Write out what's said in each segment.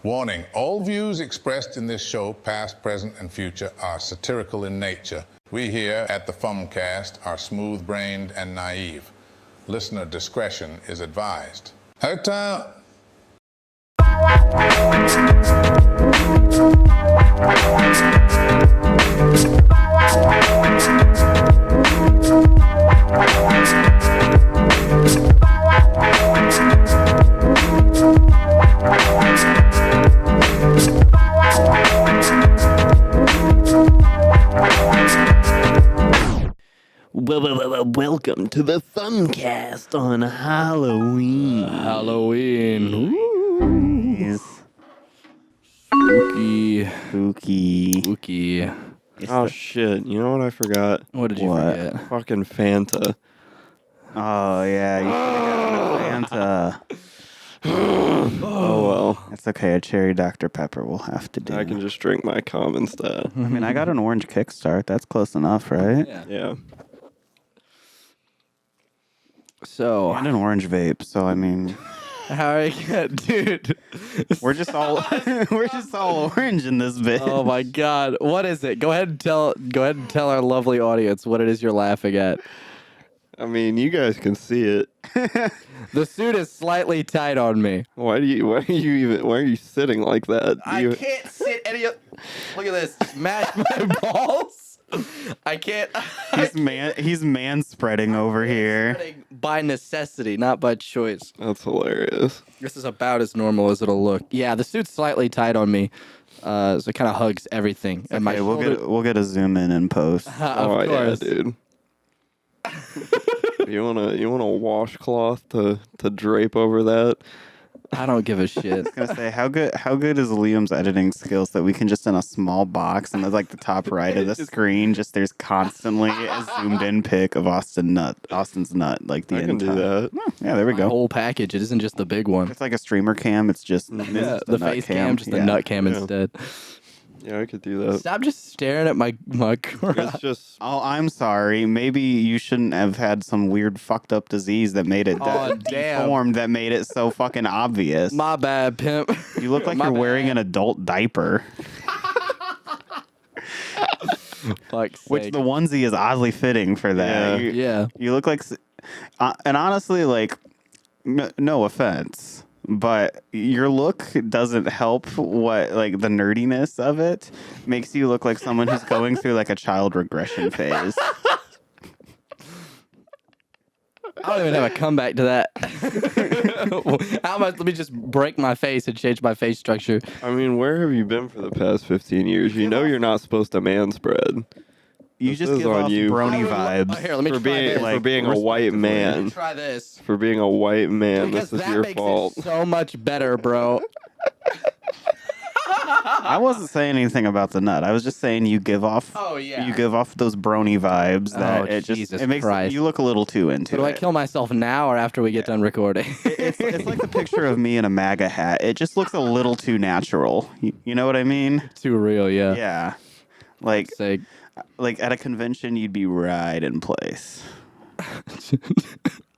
Warning, all views expressed in this show, past, present, and future, are satirical in nature. We here at the Fumcast are smooth-brained and naive. Listener discretion is advised. Hotel. Welcome to the Fumcast on Halloween. Halloween. Spooky. Oh shit, you know what I forgot? What did you forget? Fucking Fanta. Oh, yeah, you should have gotten a Fanta. Oh well. It's okay, a cherry Dr. Pepper will have to do. I can just drink my cum instead. I mean, I got an orange Kickstart. That's close enough, right? Yeah. So, And an orange vape, so I mean, how are you, dude? we're just all orange in this bit. Oh my god, what is it? Go ahead and tell our lovely audience what it is you're laughing at. I mean, you guys can see it. The suit is slightly tight on me. Why are you sitting like that? Can't sit any of. Look at this. Smash my balls. I can't. He's man spreading over here. By necessity, not by choice. That's hilarious. This is about as normal as it'll look. Yeah, the suit's slightly tight on me, so it kind of hugs everything. And my Okay, shoulder- we'll get a zoom in post. of course. Yeah, dude. You want a washcloth to drape over that? I don't give a shit. I was gonna say how good is Liam's editing skills that we can just in a small box and there's like the top right of the screen, just there's constantly a zoomed in pic of Austin's nut, like the I can do entire. that. Yeah, there we The go. whole package. It isn't just the big one. It's like a streamer cam. It's just Yeah, the the nut face cam, just the Yeah. nut cam Yeah. instead. Yeah, I could do that. Stop just staring at my It's just Oh, I'm sorry. Maybe you shouldn't have had some weird fucked up disease that made it Oh, damn. deformed, that made it so fucking obvious. My bad, pimp. You look like My you're bad. wearing an adult diaper, Fuck's which sake. the onesie is oddly fitting for that. Yeah. Yeah. You look like, and honestly, like, no offense, but your look doesn't help what, like, the nerdiness of it makes you look like someone who's going through, like, a child regression phase. I don't even have a comeback to that. How much? Let me just break my face and change my face structure. I mean, where have you been for the past 15 years? You know you're not supposed to man spread. You This just is give on off you. brony vibes. Here, let me For try being this. for being a white man. Try this. For being a white man, Because this is that your makes fault. it so much better, bro. I wasn't saying anything about the nut. I was just saying you give off. Oh, yeah. You give off those brony vibes that Oh, it just Jesus it makes Christ. you look a little too into So do I it. kill myself now or after we get done recording? It's like the picture of me in a MAGA hat. It just looks a little too natural. You know what I mean? Too real, yeah. Yeah. Like Say, at a convention, you'd be right in place.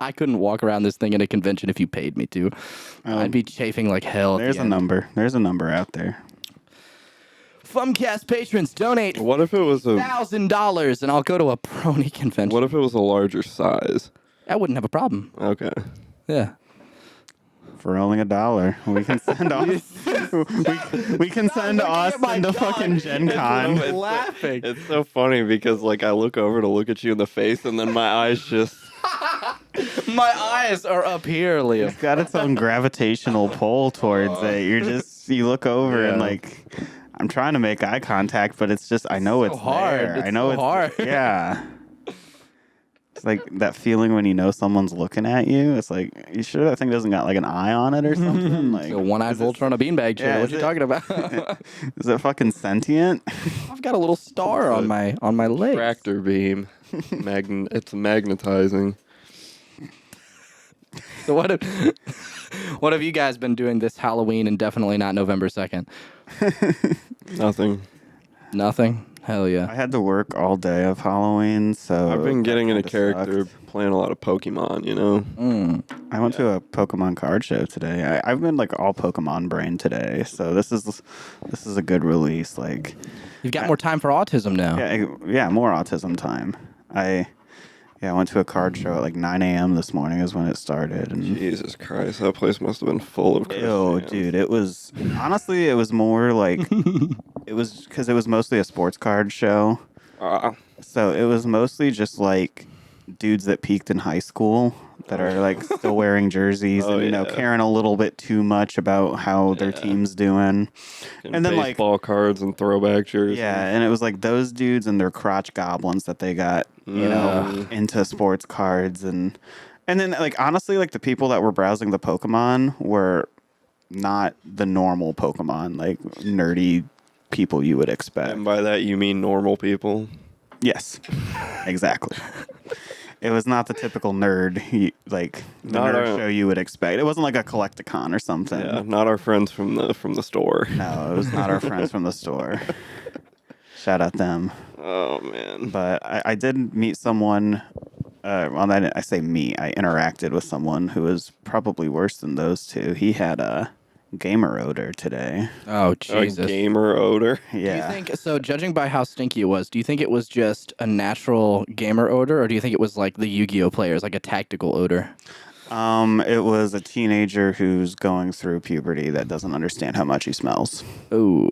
I couldn't walk around this thing in a convention if you paid me to. I'd be chafing like hell. at the There's a end. number. There's a number out there. Fumcast patrons donate What if it was a $1,000 and I'll go to a brony convention. What if it was a larger size? I wouldn't have a problem. Okay. Yeah. For only $1, we can send we can send Austin to fucking Gen Con. It's laughing. It's so funny because like I look over to look at you in the face and then my eyes just My eyes are up here, Liam. It's got its own gravitational pull towards it. You look over and Yeah. like, I'm trying to make eye contact, but it's just I know it's hard. there. It's I know so it's hard. Yeah. It's like that feeling when you know someone's looking at you. It's like, you sure that thing doesn't got like an eye on it or something? Like, A one-eyed vulture on a beanbag chair. Yeah, What is you it- talking about? is it fucking sentient? I've got a little star on my leg. tractor beam. It's magnetizing. So what have you guys been doing this Halloween and definitely not November 2nd? Nothing. Nothing. Hell I yeah. had to work all day of Halloween, so I've been that getting into kinda character, sucked. playing a lot of Pokemon. You know. Mm. I went to a Pokemon card show today. I've been like all Pokemon brain today, so this is a good release. Like, You've got more time for autism now. yeah, more autism time. I went to a card show at like 9 a.m. this morning is when it started, and Jesus Christ, that place must have been full of ew, Christians. dude, it was honestly it was more like it was because it was mostly a sports card show. Ah, So it was mostly just like dudes that peaked in high school that are like still wearing jerseys Oh, and yeah. caring a little bit too much about how their Yeah. team's doing. And then, like- baseball cards and throwback jerseys. Yeah, and it was like those dudes and their crotch goblins that they got, into sports cards and then like honestly like the people that were browsing the Pokemon were not the normal Pokemon, like nerdy people you would expect. And by that you mean normal people. Yes, exactly. It was not the typical nerd, like the Not nerd our- show you would expect. It wasn't like a Collecticon or something. Yeah, not our friends from the store. No, it was not our friends from the store. Shout out them. Oh man. But I did meet someone. I say meet. I interacted with someone who was probably worse than those two. He had a gamer odor today. Oh A Jesus. gamer odor. Yeah. Do you think so? Judging by how stinky it was, do you think it was just a natural gamer odor, or do you think it was like the Yu-Gi-Oh players, like a tactical odor? It was a teenager who's going through puberty that doesn't understand how much he smells. Ooh,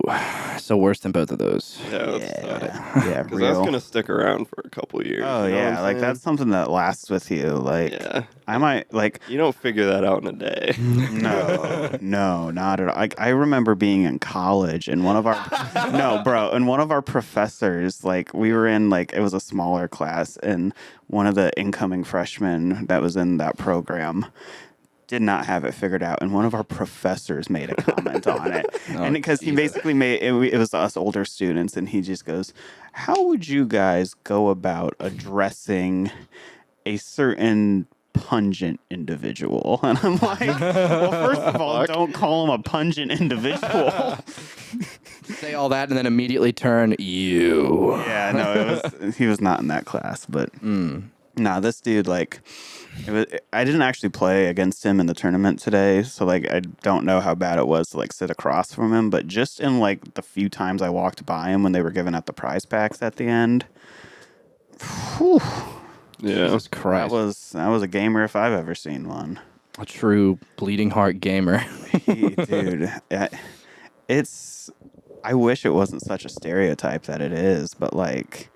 so worse than both of those. Yeah, that's Yeah, because that's gonna stick around for a couple of years. Oh you know what yeah, I'm like saying? that's something that lasts with you. Like Yeah. I might like You don't figure that out in a day. no, not at all. Like I remember being in college and one of our no, bro, and one of our professors, like we were in like it was a smaller class, and one of the incoming freshmen that was in that program did not have it figured out, and one of our professors made a comment on it, and because he basically made it was us older students, and he just goes, "How would you guys go about addressing a certain pungent individual?" And I'm like, well, first of all, don't call him a pungent individual. Say all that and then immediately turn you. Yeah, no, he was not in that class, but nah, this dude like I didn't actually play against him in the tournament today, so like I don't know how bad it was to like sit across from him, but just in like the few times I walked by him when they were giving out the prize packs at the end, whew, Yeah. Jesus Christ. that was a gamer if I've ever seen one. A true bleeding heart gamer. Dude, I wish it wasn't such a stereotype that it is, but like,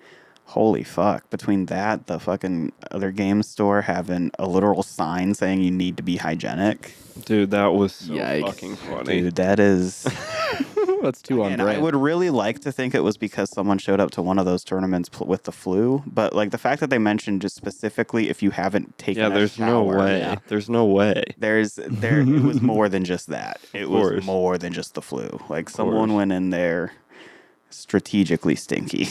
holy fuck. Between that, the fucking other game store having a literal sign saying you need to be hygienic. Dude, that was so Yikes. fucking funny. Dude, that is. That's too on And I brand. would really like to think it was because someone showed up to one of those tournaments with the flu, but like the fact that they mentioned just specifically if you haven't taken Yeah, a there's no shower, way. Yeah. There's no way. It was more than just that. It was course. more than just the flu. Like someone course. went in there strategically stinky.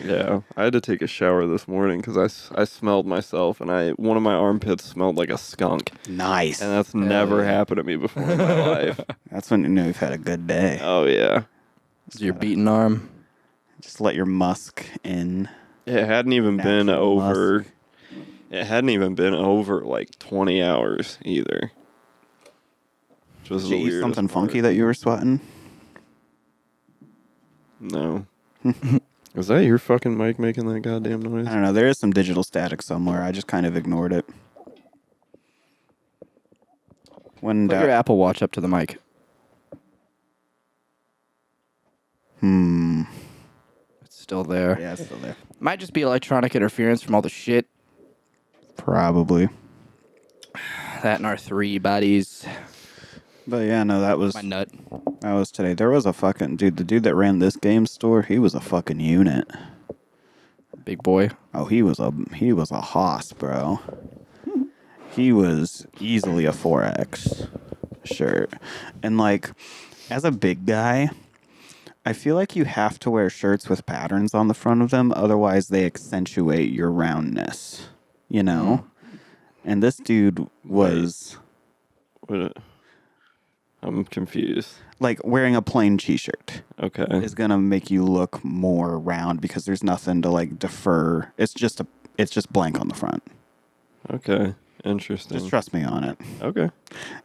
Yeah, I had to take a shower this morning because I smelled myself and one of my armpits smelled like a skunk, Nice. and that's never happened to me before in my life. That's when you know you've had a good day. Oh yeah, Your beaten arm. Just let your musk in. it hadn't even been Natural over. musk. It hadn't even been over like 20 hours either. Which was Did the you eat weirdest something part. funky that you were sweating? No. Was that your fucking mic making that goddamn noise? I don't know. There is some digital static somewhere. I just kind of ignored it. When in Put your doubt- Apple Watch up to the mic. It's still there. Yeah, it's still there. Might just be electronic interference from all the shit. Probably. That and our 3 bodies. But yeah, no, that was My nut. today. There was a fucking dude. The dude that ran this game store, he was a fucking unit. Big boy. Oh, he was a hoss, bro. He was easily a 4X shirt. And like, as a big guy, I feel like you have to wear shirts with patterns on the front of them, otherwise they accentuate your roundness. You know? And this dude was I'm confused. Like wearing a plain t-shirt Okay. is gonna make you look more round because there's nothing to like defer. It's just blank on the front. Okay. Interesting. Just trust me on it. Okay.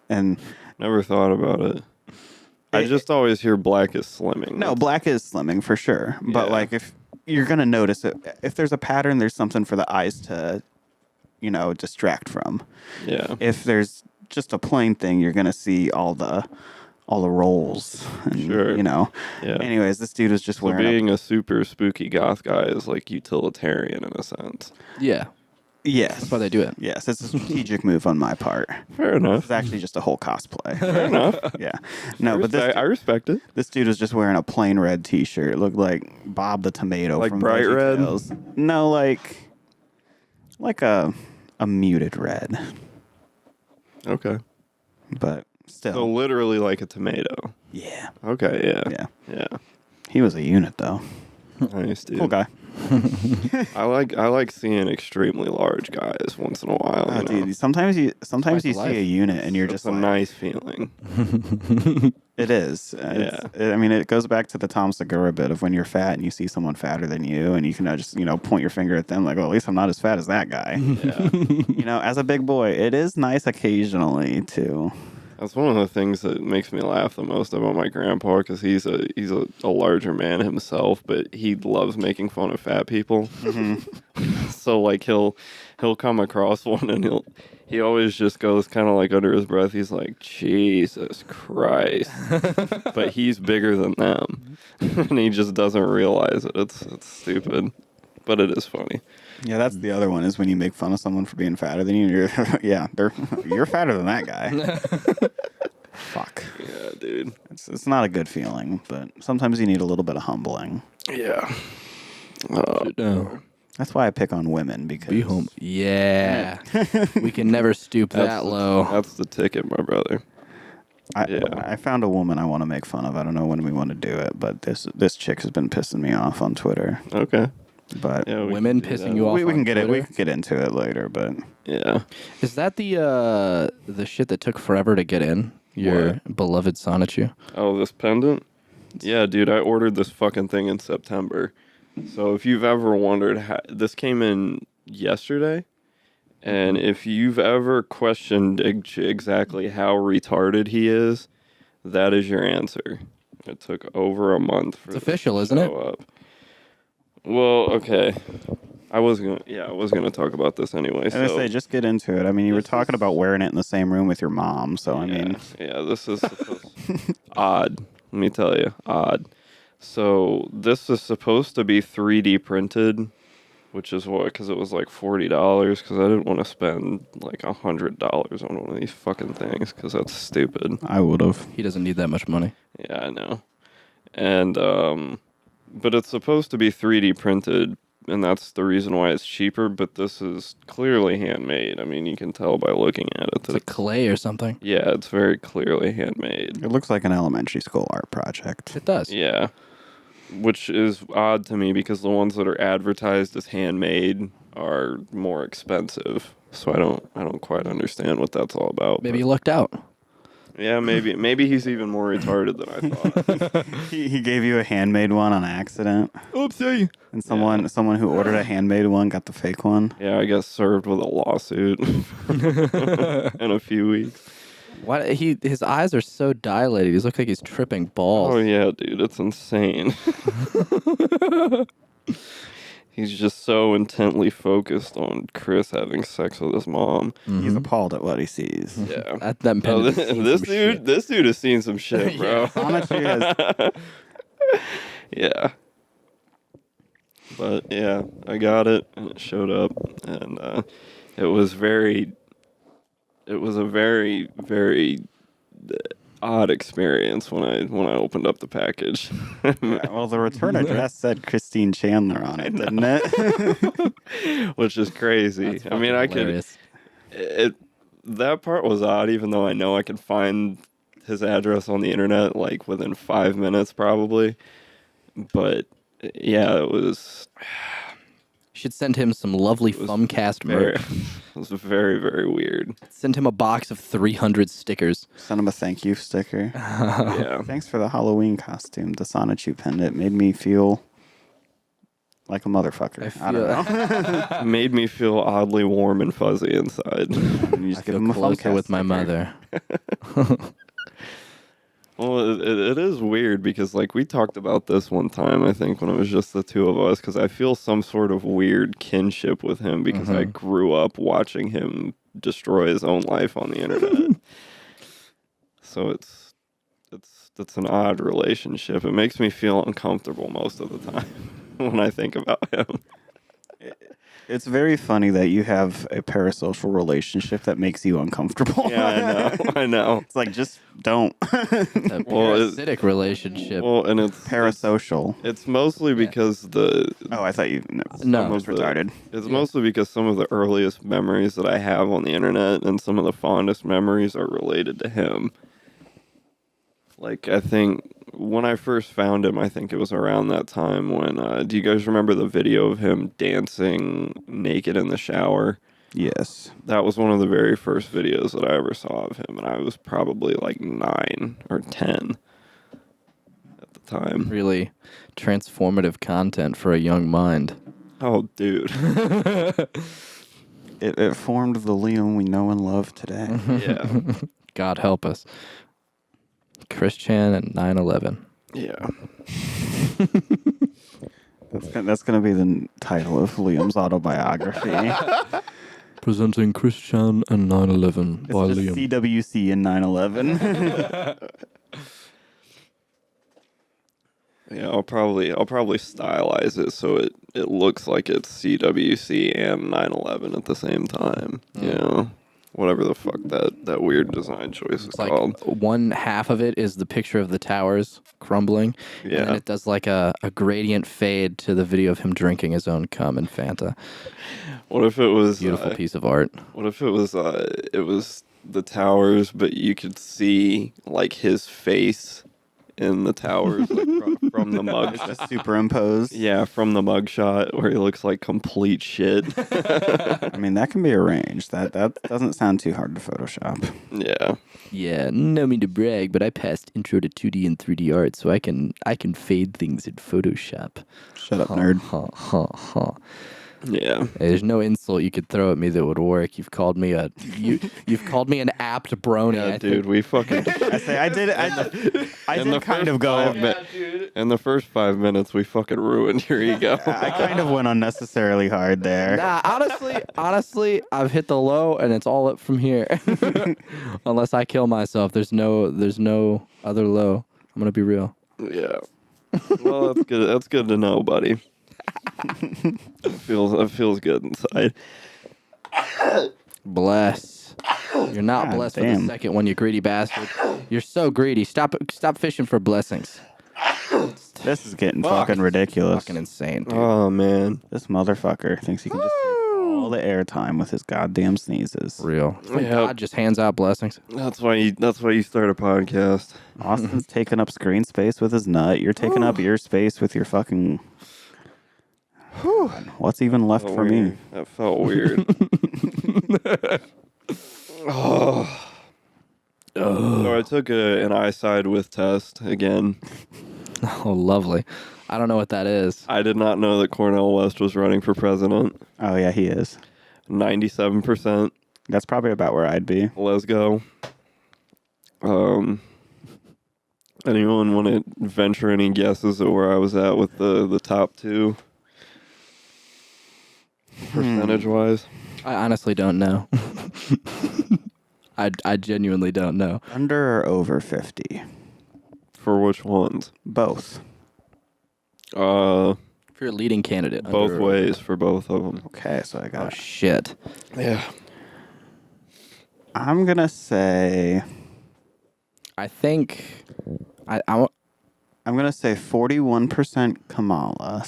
And Never thought about it. I just always hear black is slimming. no, black is slimming for sure. But Yeah. like if you're gonna notice it, if there's a pattern, there's something for the eyes to, distract from. Yeah. If there's just a plain thing, you're gonna see all the rolls. And, Sure. Yeah. Anyways, this dude was just So wearing. being a super spooky goth guy is like utilitarian in a sense. Yeah, Yes. that's why they do it. Yes, it's a strategic move on my part. Fair enough. It's actually just a whole cosplay. Fair enough. Yeah. No, but I respect it. this dude was just wearing a plain red T-shirt. It looked like Bob the Tomato Like from bright red? VeggieTales. No, like a muted red, Okay. but still. So literally like a tomato. Yeah. Okay. Yeah. Yeah. Yeah. He was a unit though. Nice, dude. Cool guy. I like seeing extremely large guys once in a while. Oh, you know? dude, sometimes you Quite the see life. a unit and you're It's just a like, nice feeling. it is. I mean, it goes back to the Tom Segura bit of when you're fat and you see someone fatter than you, and you can just point your finger at them like, well, at least I'm not as fat as that guy. Yeah. As a big boy, it is nice occasionally to. That's one of the things that makes me laugh the most about my grandpa because he's a larger man himself, but he loves making fun of fat people. So like he'll come across one and he always just goes kind of like under his breath. He's like, Jesus Christ, but he's bigger than them, and he just doesn't realize it. It's stupid, but it is funny. Yeah, that's the other one is when you make fun of someone for being fatter than you. You're fatter than that guy. Fuck. Yeah, dude. It's not a good feeling, but sometimes you need a little bit of humbling. Yeah. No. That's why I pick on women because Be home. Yeah. We can never stoop that low. That's the ticket, my brother. Yeah. I found a woman I want to make fun of. I don't know when we want to do it, but this chick has been pissing me off on Twitter. Okay. But Yeah, we Women can do pissing that. you off. we can on get it. We Twitter? can get into it later, but Yeah. Is that the shit that took forever to get in? Your beloved Sonichu? Oh, this pendant? Yeah, dude, I ordered this fucking thing in September. So if you've ever wondered how this came in yesterday, and if you've ever questioned exactly how retarded he is, that is your answer. It took over a month for It's this official, to isn't it? show up. Well, okay. I was gonna talk about this anyway. I was gonna say just get into it. I mean, you were This talking is- about wearing it in the same room with your mom, so I mean, yeah, this is odd. Let me tell you, odd. So this is supposed to be 3D printed, which is what, because it was like $40. Because I didn't want to spend like $100 on one of these fucking things, because that's stupid. I would have. He doesn't need that much money. Yeah, I know. And but it's supposed to be 3D printed, and that's the reason why it's cheaper. But this is clearly handmade. I mean, you can tell by looking at it It's that like clay or something. yeah, it's very clearly handmade. It looks like an elementary school art project. It does. Yeah. Which is odd to me because the ones that are advertised as handmade are more expensive. So I don't quite understand what that's all about. Maybe but- you lucked out. yeah, maybe he's even more retarded than I thought. He gave you a handmade one on accident, Oopsie. and someone who ordered a handmade one got the fake one. Yeah, I guess served with a lawsuit in a few weeks. Why his eyes are so dilated. He looks like he's tripping balls. Oh yeah, dude, it's insane. He's just so intently focused on Chris having sex with his mom. He's appalled at what he sees. Yeah. That Oh, pendant's this, seen this some dude, shit. this dude has seen some shit, bro. Sonichu has Yeah. But yeah, I got it and it showed up and it was a very, very odd experience when I opened up the package. well, the return address said Christine Chandler on it, didn't it? Which is crazy. I mean, I could Hilarious. that part was odd even though I know I can find his address on the internet like within 5 minutes probably. But yeah, it was Should send him some lovely Fumcast Very, merch. it was very, very weird. Send him a box of 300 stickers. Send him a thank you sticker. Yeah. Thanks for the Halloween costume. The Sonichu pendant made me feel like a motherfucker. I don't know. It made me feel oddly warm and fuzzy inside. You just I give feel him a closer Fumcast with my sticker. mother. Well, it is weird because, like, we talked about this one time, I think, when it was just the two of us, because I feel some sort of weird kinship with him because I grew up watching him destroy his own life on the internet. So it's an odd relationship. It makes me feel uncomfortable most of the time when I think about him. It's very funny that you have a parasocial relationship that makes you uncomfortable. Yeah, I know. It's like, just don't. A Well, parasitic relationship. Well, and it's Parasocial. it's mostly because the Oh, I thought you. No. Some was retarded. It's mostly because some of the earliest memories that I have on the internet and some of the fondest memories are related to him. Like, I think when I first found him, I think it was around that time when, do you guys remember the video of him dancing naked in the shower? Yes. That was one of the very first videos that I ever saw of him, and I was probably like 9 or 10 at the time. Really transformative content for a young mind. Oh, dude. It formed the Liam we know and love today. Yeah. God help us. Chris Chan and 9/11. Yeah. That's going to be the title of Liam's autobiography. Presenting Chris Chan and 9/11 It's just CWC and 9/11. Yeah, I'll probably stylize it so it looks like it's CWC and 9/11 at the same time. You know, whatever the fuck that weird design choice is It's like called. one half of it is the picture of the towers crumbling. And then Yeah. it does like a gradient fade to the video of him drinking his own cum and Fanta. What if it was Beautiful piece of art. What if it was the towers, but you could see like his face in the towers like, from the mug. It's just superimposed. Yeah, from the mugshot where he looks like complete shit. I mean, that can be arranged. That doesn't sound too hard to Photoshop. Yeah. Yeah, no mean to brag, but I passed intro to 2D and 3D art, so I can fade things in Photoshop. Shut up, nerd. Ha ha ha. Yeah. There's no insult you could throw at me that would work. You've called me you've called me an apt brony. Yeah, I dude, think. we fucking I did kind of go. in the first 5 minutes we fucking ruined your ego. I kind of went unnecessarily hard there. Nah, honestly, I've hit the low and it's all up from here. Unless I kill myself, there's no other low. I'm gonna be real. Yeah. Well, that's good. That's good to know, buddy. It feels good inside. Bless. You're not God blessed for damn. the second one, you greedy bastard. You're so greedy. Stop fishing for blessings. This is getting fucking ridiculous. Fucking insane, dude. Oh man. This motherfucker thinks he can just take all the airtime with his goddamn sneezes. Real. It's like Yep. God just hands out blessings. That's why you start a podcast. Austin's taking up screen space with his nut. You're taking up ear space with your fucking. What's even left for me? That felt weird. So I took an eyeside with test again. Oh, lovely. I don't know what that is. I did not know that Cornel West was running for president. Oh yeah, he is. 97%. That's probably about where I'd be. Let's go. Anyone want to venture any guesses at where I was at with the top two? Percentage wise? I honestly don't know. I genuinely don't know. Under or over 50? For which ones? Both. For your leading candidate. Both under- ways for both of them. Okay, so I Oh, got. shit. Yeah. I'm gonna say. I think... I'm gonna say 41% Kamala.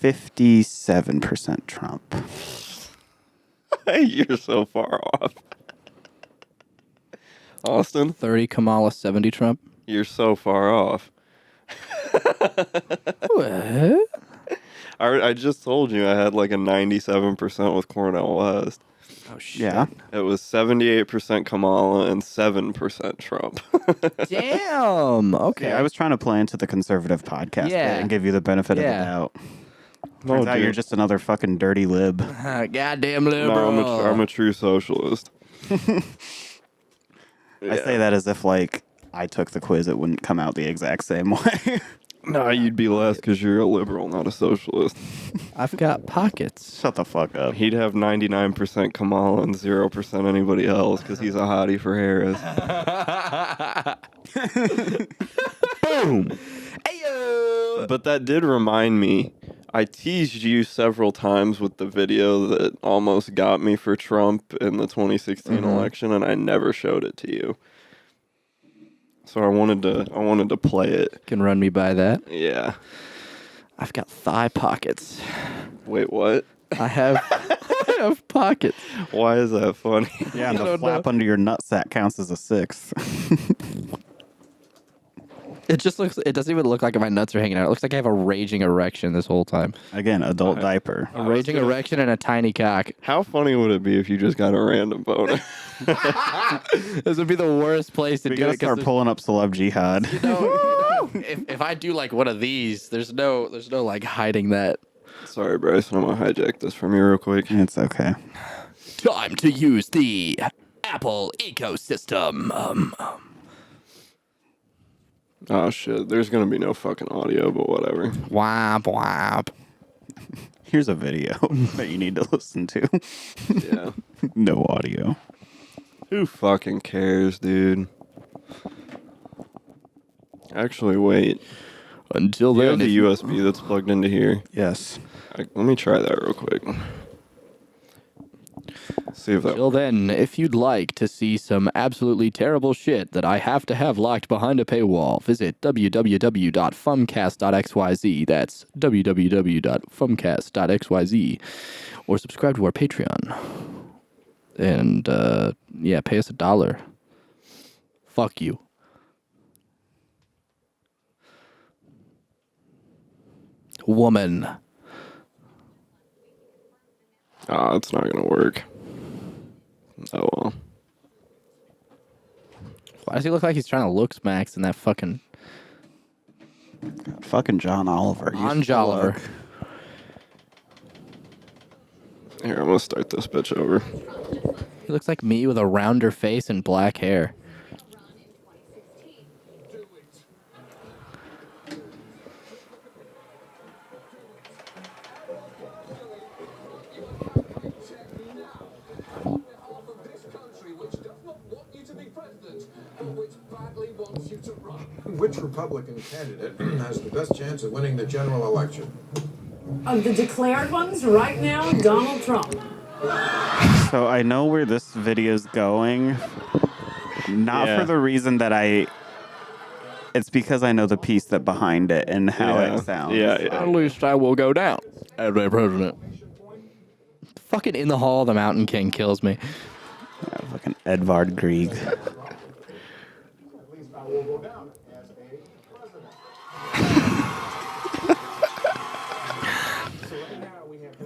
57% Trump. You're so far off. Austin, 30 Kamala, 70 Trump. you're so far off. What? I just told you I had like a 97% with Cornel West. Oh shit. Yeah. It was 78% Kamala and 7% Trump. Damn. Okay. Yeah, I was trying to play into the conservative podcast bit Yeah. and give you the benefit of the Yeah. doubt. No, Turns out dude. you're just another fucking dirty lib. Goddamn liberal. No, I'm a true socialist. I say that as if like I took the quiz, it wouldn't come out the exact same way. No, you'd be less because you're a liberal, not a socialist. I've got pockets. Shut the fuck up. He'd have 99% Kamala and 0% anybody else because he's a hottie for Harris. Boom. Ayo. But that did remind me. I teased you several times with the video that almost got me for Trump in the 2016 election, and I never showed it to you. So I wanted to play it. Can run me by that. Yeah. I've got thigh pockets. Wait, what? I have pockets. Why is that funny? Yeah, and I the don't flap know. under your nutsack counts as a sixth. It doesn't even look like my nuts are hanging out. It looks like I have a raging erection this whole time. Again, adult diaper. A raging erection and a tiny cock. How funny would it be if you just got a random boner? This would be the worst place to We do gotta it. 'Cause start pulling up celeb jihad. if I do like one of these, there's no like hiding that. Sorry, Bryson, I'm gonna hijack this from you real quick. It's okay. Time to use the Apple ecosystem. Oh shit, there's gonna be no fucking audio, but whatever. Wap wap. Here's a video that you need to listen to. Yeah. No audio. Who fucking cares, dude? Actually, wait. Until You then, have the USB that's plugged into here. Yes. Let me try that real quick. See if that. Till then, if you'd like to see some absolutely terrible shit that I have to have locked behind a paywall, visit www.fumcast.xyz. That's www.fumcast.xyz. Or subscribe to our Patreon. And, yeah, pay us $1. Fuck you. Woman. Ah, it's not gonna work. Oh well. Why does he look like he's trying to look smacks in that fucking Fucking John Oliver. You Ron still Jolliver? look- Here, I'm gonna start this bitch over. He looks like me with a rounder face and black hair. Which Republican candidate has the best chance of winning the general election? Of the declared ones, right now, Donald Trump. So I know where this video's going. Not Yeah. for the reason that it's because I know the piece that behind it and how Yeah. it sounds. Yeah, yeah. At least I will go down as a president. Fucking In the Hall of the Mountain King kills me. Fucking Edvard Grieg.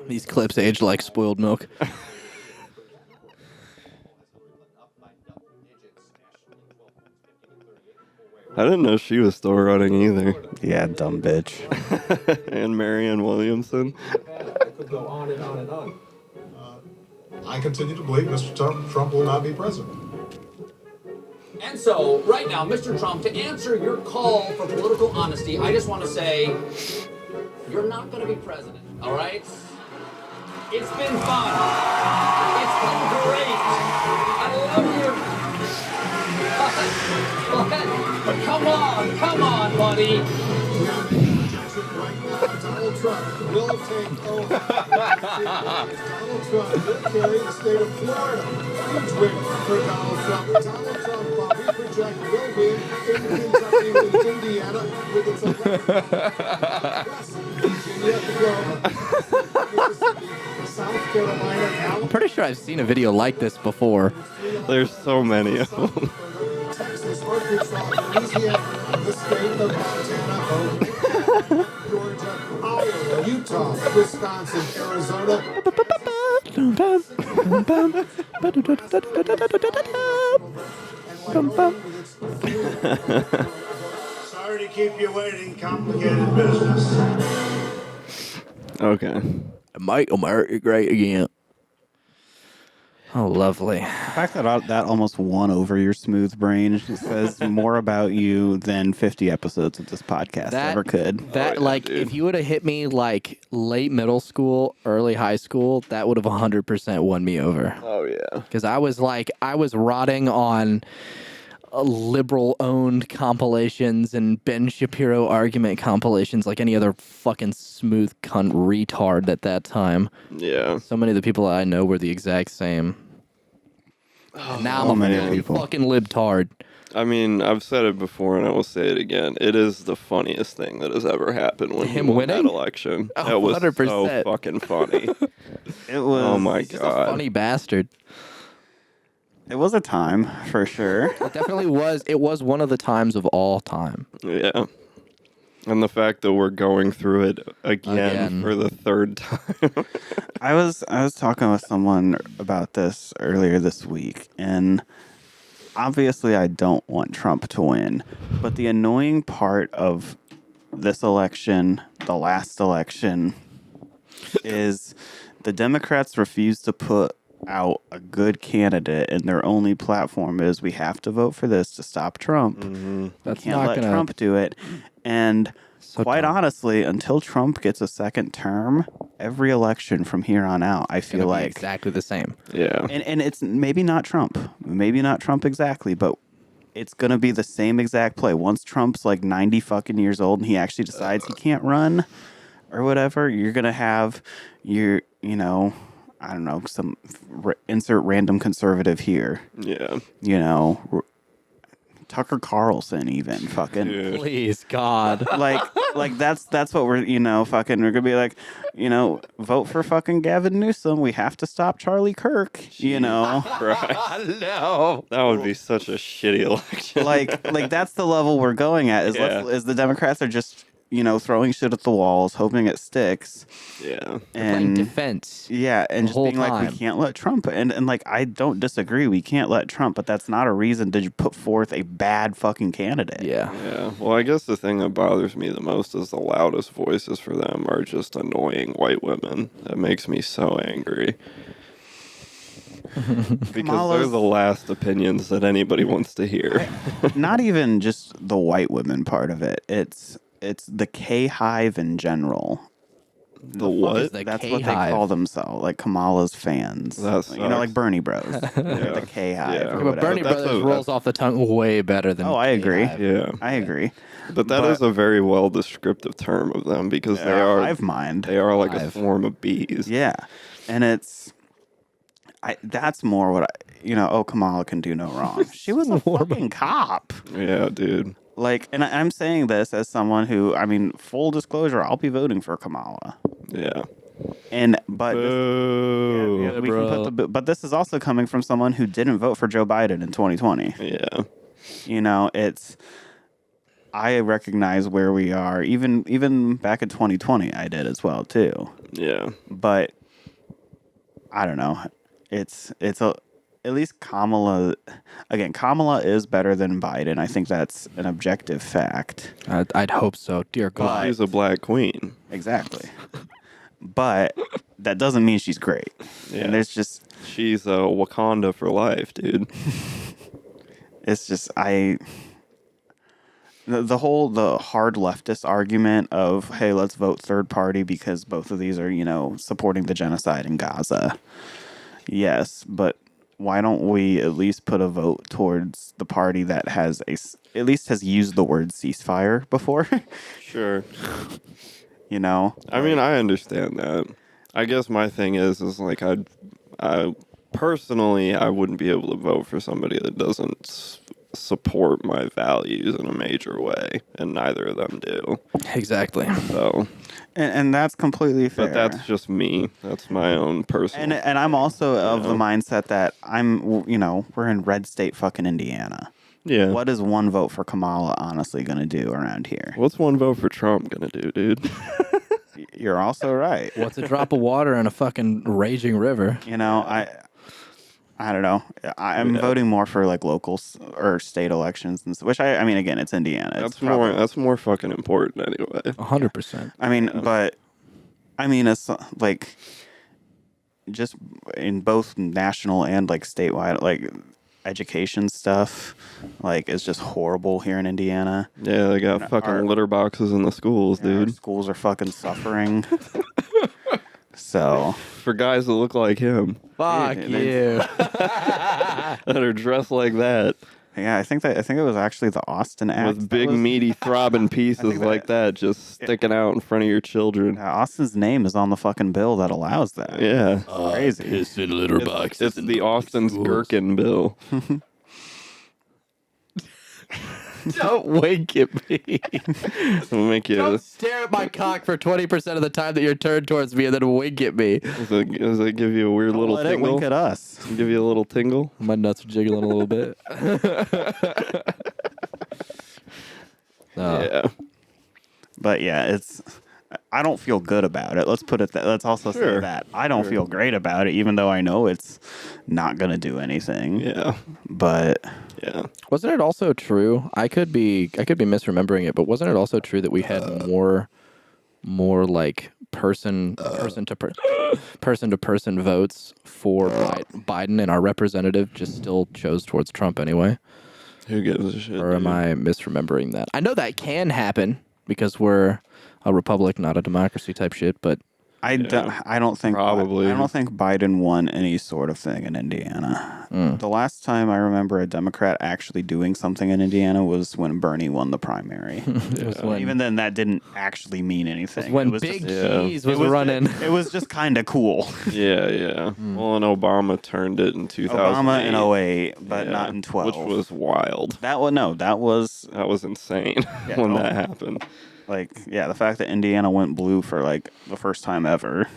These clips age like spoiled milk. I didn't know she was still running either. Yeah, dumb bitch. And Marianne Williamson. I could go on and on and on. I continue to believe Mr. Trump will not be president. And so, right now, Mr. Trump, to answer your call for political honesty, I just want to say, you're not going to be president, all right? It's been fun. It's been great. I love you. But come on, buddy. Donald Trump will take over. Donald Trump will carry the state of Florida. Huge win for Donald Trump. Donald Trump, we project, will win in Kentucky with Indiana with its 11. West Virginia, Mississippi, South Carolina, I'm pretty sure I've seen a video like this before. There's so many of them. Texas, Arkansas, Louisiana, the state of Montana, Georgia, Iowa, Utah, Utah, Wisconsin, Arizona. Sorry to keep you waiting. Complicated business. Okay. Make America great again. Oh, lovely. The fact that that almost won over your smooth brain says more about you than 50 episodes of this podcast ever could. That, Oh, yeah, like, dude. if you would have hit me, like, late middle school, early high school, that would have 100% won me over. Oh yeah. Because I was rotting on liberal-owned compilations and Ben Shapiro argument compilations like any other fucking smooth cunt retard at that time. Yeah. So many of the people I know were the exact same. And now I'm a many fully people. fucking libtard. I mean, I've said it before and I will say it again. It is the funniest thing that has ever happened when Him he won winning? that election. Oh, that was 100%. so fucking funny. It was. Oh my He's just a god. funny bastard. It was a time for sure. It definitely was. It was one of the times of all time. Yeah. And the fact that we're going through it again. Again. For the third time. I was talking with someone about this earlier this week, and obviously I don't want Trump to win, but the annoying part of this election, the last election, is the Democrats refuse to put out a good candidate, and their only platform is we have to vote for this to stop Trump. That's Can't not let gonna. Trump do it. And So quite dumb. honestly, until Trump gets a second term, every election from here on out, I feel gonna be like exactly the same. Yeah. and it's maybe not Trump, exactly, but it's gonna be the same exact play. Once Trump's like 90 fucking years old and he actually decides he can't run or whatever, you're gonna have your, I don't know, some insert random conservative here, Yeah. Tucker Carlson even fucking. Dude. Please, God. like that's what we're fucking we're gonna be like, vote for fucking Gavin Newsom. We have to stop Charlie Kirk. Right. No. That would be such a shitty election. like that's the level we're going at. Is the Democrats are just throwing shit at the walls, hoping it sticks, yeah. Playing and defense. yeah, and the just whole being like time. we can't let Trump. And like I don't disagree, we can't let Trump, but that's not a reason to put forth a bad fucking candidate. Yeah. Yeah. Well, I guess the thing that bothers me the most is the loudest voices for them are just annoying white women. That makes me so angry. Because they're Kamala's- the last opinions that anybody wants to hear. Not even just the white women part of it. It's the K Hive in general. The is what? the That's what they K-Hive? call themselves, like Kamala's fans. That Like sucks. Bernie Bros. The K Hive. Yeah. or But whatever. Bernie That's Brothers a- rolls off the tongue way better than. Oh, I agree. Yeah. I agree. But that is a very well descriptive term of them because they are hive mind. they are like a Hive. swarm of bees. Yeah, and that's more what Kamala can do no wrong. She was a fucking cop. Yeah, dude. Like, and I'm saying this as someone who, full disclosure, I'll be voting for Kamala. Yeah. But Boo. yeah, we can put but this is also coming from someone who didn't vote for Joe Biden in 2020. Yeah. I recognize where we are. Even back in 2020, I did as well too. Yeah. But I don't know. It's at least Kamala. Again, Kamala is better than Biden. I think that's an objective fact. I'd hope so. Dear God. She's a black queen. Exactly. But that doesn't mean she's great. Yeah. And there's just She's a Wakanda for life, dude. it's just the hard leftist argument of, hey, let's vote third party because both of these are, supporting the genocide in Gaza. Yes, but why don't we at least put a vote towards the party that has at least has used the word ceasefire before? Sure. You know? I mean, I understand that. I guess my thing is like I personally I wouldn't be able to vote for somebody that doesn't support my values in a major way, and neither of them do. Exactly. So, And that's completely fair. but that's just me. That's my own personal. And I'm also of the mindset that we're in red state fucking Indiana. yeah. What is one vote for Kamala honestly going to do around here? What's one vote for Trump gonna do, dude? You're also right. What's a drop of water in a fucking raging river? You know, I don't know. I'm voting more for like local or state elections, and which I mean, again, it's Indiana. It's That's more fucking important anyway. 100%. I mean, but I mean, it's like just in both national and like statewide, like education stuff, like is just horrible here in Indiana. Yeah, they got fucking litter boxes in the schools, Our dude. schools are fucking suffering. So For guys that look like him, Fuck you. that are dressed like that, yeah, I think it was actually the Austin Act with that big, was- meaty, throbbing pieces like that just sticking out in front of your children. Austin's name is on the fucking bill that allows that. Yeah. Crazy. in litter boxes. It's the Austin's Gherkin bill. Don't wink at me. It'll make you. Don't stare at my cock for 20% of the time that you're turned towards me and then wink at me. Does it give you a weird little Let it tingle? wink at us. Give you a little tingle? My nuts are jiggling a little bit. Yeah. But yeah, it's. I don't feel good about it. Let's put it. Let's also say Sure. that I don't feel great about it, even though I know it's not gonna do anything. Yeah. But Yeah. Wasn't it also true? I could be misremembering it, but wasn't it also true that we had more like person to person votes for Biden, and our representative just still chose towards Trump anyway? Who gives a shit? Or am dude? I misremembering that? I know that can happen because we're a republic, not a democracy type shit, but I don't think Probably. I don't think Biden won any sort of thing in Indiana. The last time I remember a Democrat actually doing something in Indiana was when Bernie won the primary. it was when, Even then, that didn't actually mean anything. when It was Big just, Cheese was running. It was just kind of cool. Yeah, yeah. Well, and Obama turned it in 2008. Obama in 08, but Yeah, not in 12. Which was wild. that was That was insane Yeah, when oh. that happened. like, yeah, the fact that Indiana went blue for like the first time ever.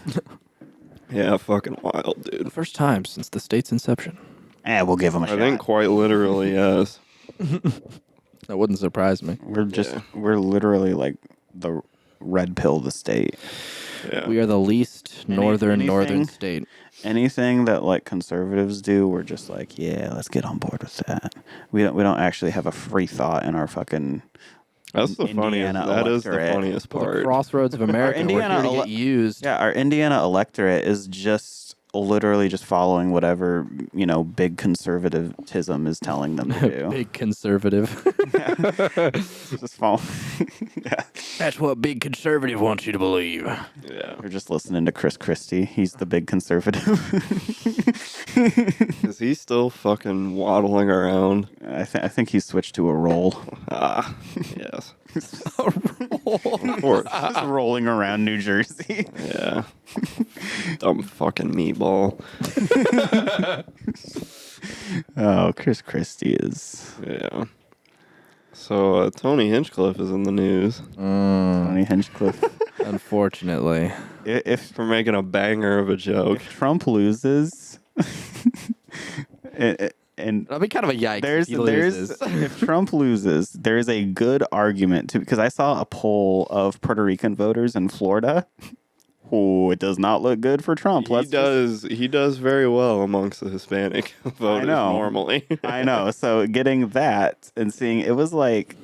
Yeah, fucking wild, dude. The first time since the state's inception. We'll give them a I shot. think quite literally, yes. That wouldn't surprise me. We're literally like the red pill of the state. Yeah. We are the least northern anything? state. Anything that like conservatives do, we're just like, yeah, let's get on board with that. We don't actually have a free thought in our fucking. That's the funniest. Indiana That is the electorate. funniest The part. crossroads of America. Indiana We're here to get used. Yeah, our Indiana electorate is just literally just following whatever big conservatism is telling them to do. Big conservative. Just follow. Yeah, That's what big conservative wants you to believe. Yeah. we're just listening to Chris Christie. He's the big conservative. Is he still fucking waddling around? I think he's switched to a roll. Ah, yes. Of course. Just rolling around New Jersey. Yeah. Dumb fucking meatball. Oh, Chris Christie is Yeah. So Tony Hinchcliffe is in the news Tony Hinchcliffe. Unfortunately. If for making a banger of a joke. Trump loses, and That'll be kind of a yikes. there's if he loses. if Trump loses, there's a good argument to, because I saw a poll of Puerto Rican voters in Florida. Oh, it does not look good for Trump. He does very well amongst the Hispanic voters know. normally. I know. So getting that and seeing it was like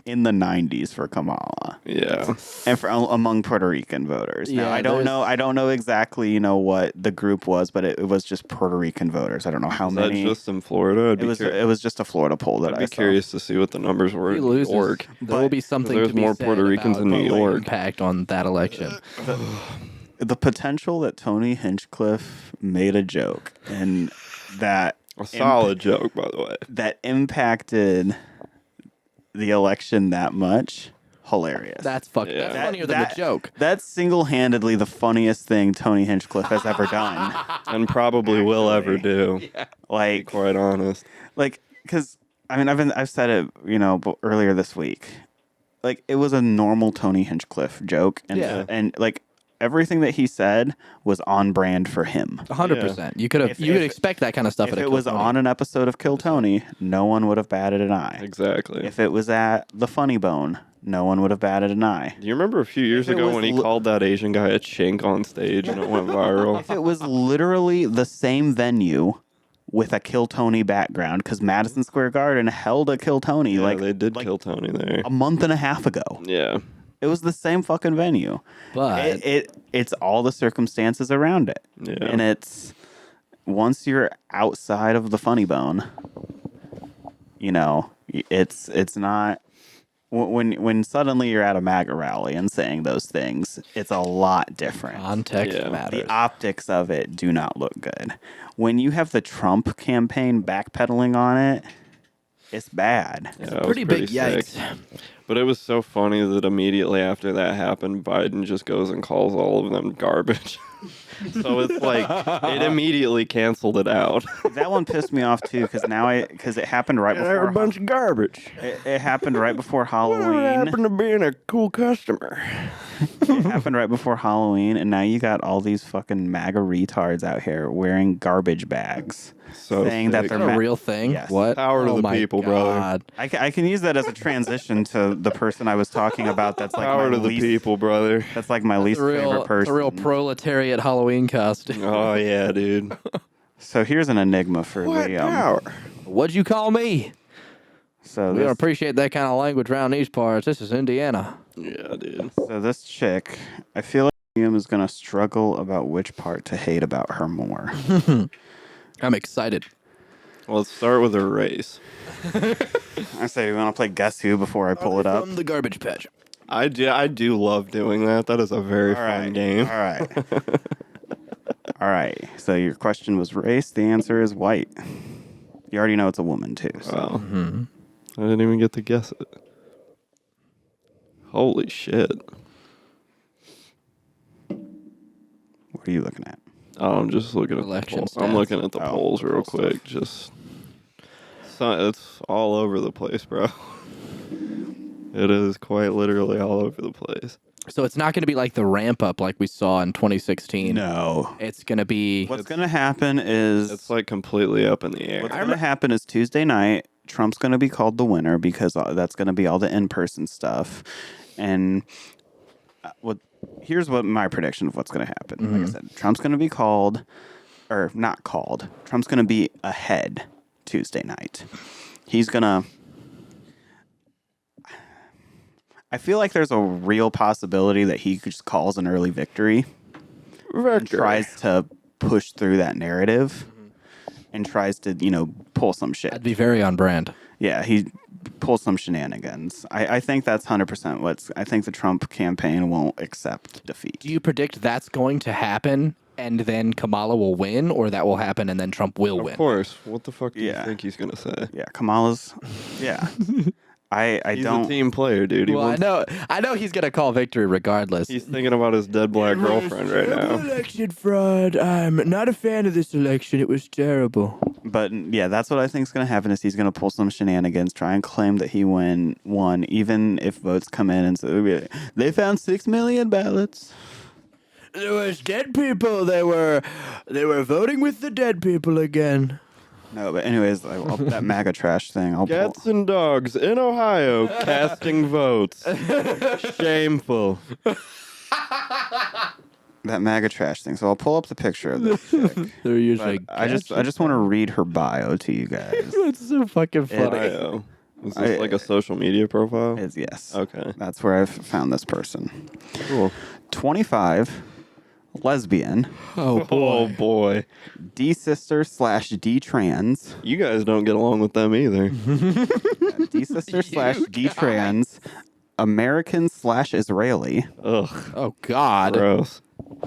in the 90s for Kamala Yeah. and for among Puerto Rican voters. Now, Yeah, I don't there's- know. I don't know exactly what the group was, but it was just Puerto Rican voters. I don't know how Is that many. just in Florida? It was just a Florida poll that I'd I be saw. curious to see what the numbers were If he in New loses, York. there will be something there's to be more said Puerto Ricans about in New the York. impact on that election. The potential that Tony Hinchcliffe made a joke and that A solid joke, by the way. that impacted the election that much, hilarious. That's fucking Yeah. that's funnier than the joke. That's single-handedly the funniest thing Tony Hinchcliffe has ever done. And probably will ever do. To be Like, quite honest. because I mean, I've said it, earlier this week. Like, it was a normal Tony Hinchcliffe joke, and Yeah. and like everything that he said was on brand for him. 100%. You could If- expect that kind of stuff. If at a it was Kill Tony. on an episode of Kill Tony, no one would have batted an eye. Exactly. If it was at the Funny Bone, no one would have batted an eye. Do you remember a few years If it ago was when he li- called that Asian guy a chink on stage and it went viral? If it was literally the same venue with a Kill Tony background, because Madison Square Garden held a Kill Tony Yeah, like they did like kill Tony there. a month and a half ago. Yeah. It was the same fucking venue. But It's all the circumstances around it. Yeah. And it's once you're outside of the funny bone, you know, it's not when suddenly you're at a MAGA rally and saying those things, it's a lot different. context Yeah. matters. The optics of it do not look good. When you have the Trump campaign backpedaling on it, it's bad. Yeah, it was pretty big sick. yikes. But it was so funny that immediately after that happened, Biden just goes and calls all of them garbage. So it's like it immediately canceled it out. That one pissed me off too because it happened right They're before a bunch of garbage. it happened right before What Halloween. happened to being a cool customer? It happened right before Halloween, and now you got all these fucking MAGA retards out here wearing garbage bags, So saying that sick. they're Is that ma- a real thing? Yes. What? Power to oh the my people, brother. God. I can use that as a transition to the person I was talking about. That's like Power my to the least, people, brother. That's like my least favorite person. A real proletariat Halloween costume. Oh yeah, dude. So here's an enigma for Liam. Power. What'd you call me? So We don't this, appreciate that kind of language around these parts. This is Indiana. Yeah, dude. so this chick, I feel like Liam is gonna struggle about which part to hate about her more. I'm excited. Well, let's start with a race. I say, you want to play Guess Who before I pull it up? From the garbage patch. I do love doing that. That is a very fun game. All right. All right. So your question was race. The answer is white. You already know it's a woman too. So. Wow. I didn't even get to guess it. Holy shit. What are you looking at? Oh, I'm just looking at Election the polls. I'm stats. looking at the Oh, polls real poll quick. Just it's all over the place, bro. It is quite literally all over the place. So it's not going to be like the ramp up like we saw in 2016. No. It's going to be. What's going to happen is It's like completely up in the air. what's going to happen is Tuesday night, Trump's going to be called the winner because that's going to be all the in-person stuff. And here's what my prediction of what's going to happen. Like I said, Trump's going to be called, or not called. Trump's going to be ahead Tuesday night. He's going to. I feel like there's a real possibility that he just calls an early victory and tries to push through that narrative and tries to, pull some shit. That'd be very on brand. Yeah, he pulls some shenanigans. I think that's 100% I think the Trump campaign won't accept defeat. Do you predict that's going to happen and then Kamala will win, or that will happen and then Trump will Of win? course. What the fuck do you Yeah. think he's gonna say? Yeah, Kamala's. Yeah. I He's don't. a team player, dude. He Well, wants- I know he's going to call victory regardless. He's thinking about his dead black girlfriend right now. Election fraud. I'm not a fan of this election. It was terrible. But yeah, that's what I think is going to happen. Is he's going to pull some shenanigans, try and claim that he won, even if votes come in and say they found 6 million ballots. There was dead people. They were voting with the dead people again. No, but anyways, that MAGA trash thing. I'll pull. Cats and dogs in Ohio casting votes. Shameful. That MAGA trash thing. So I'll pull up the picture of this chick. They're usually. But I just want to read her bio to you guys. It's so fucking funny. Ohio. Is this like a social media profile? It's, yes. Okay. That's where I've found this person. Cool. 25, lesbian, Oh Oh boy. D sister / D trans, You guys don't get along with them either. D sister / D trans, American / Israeli, Ugh. Oh God. Gross.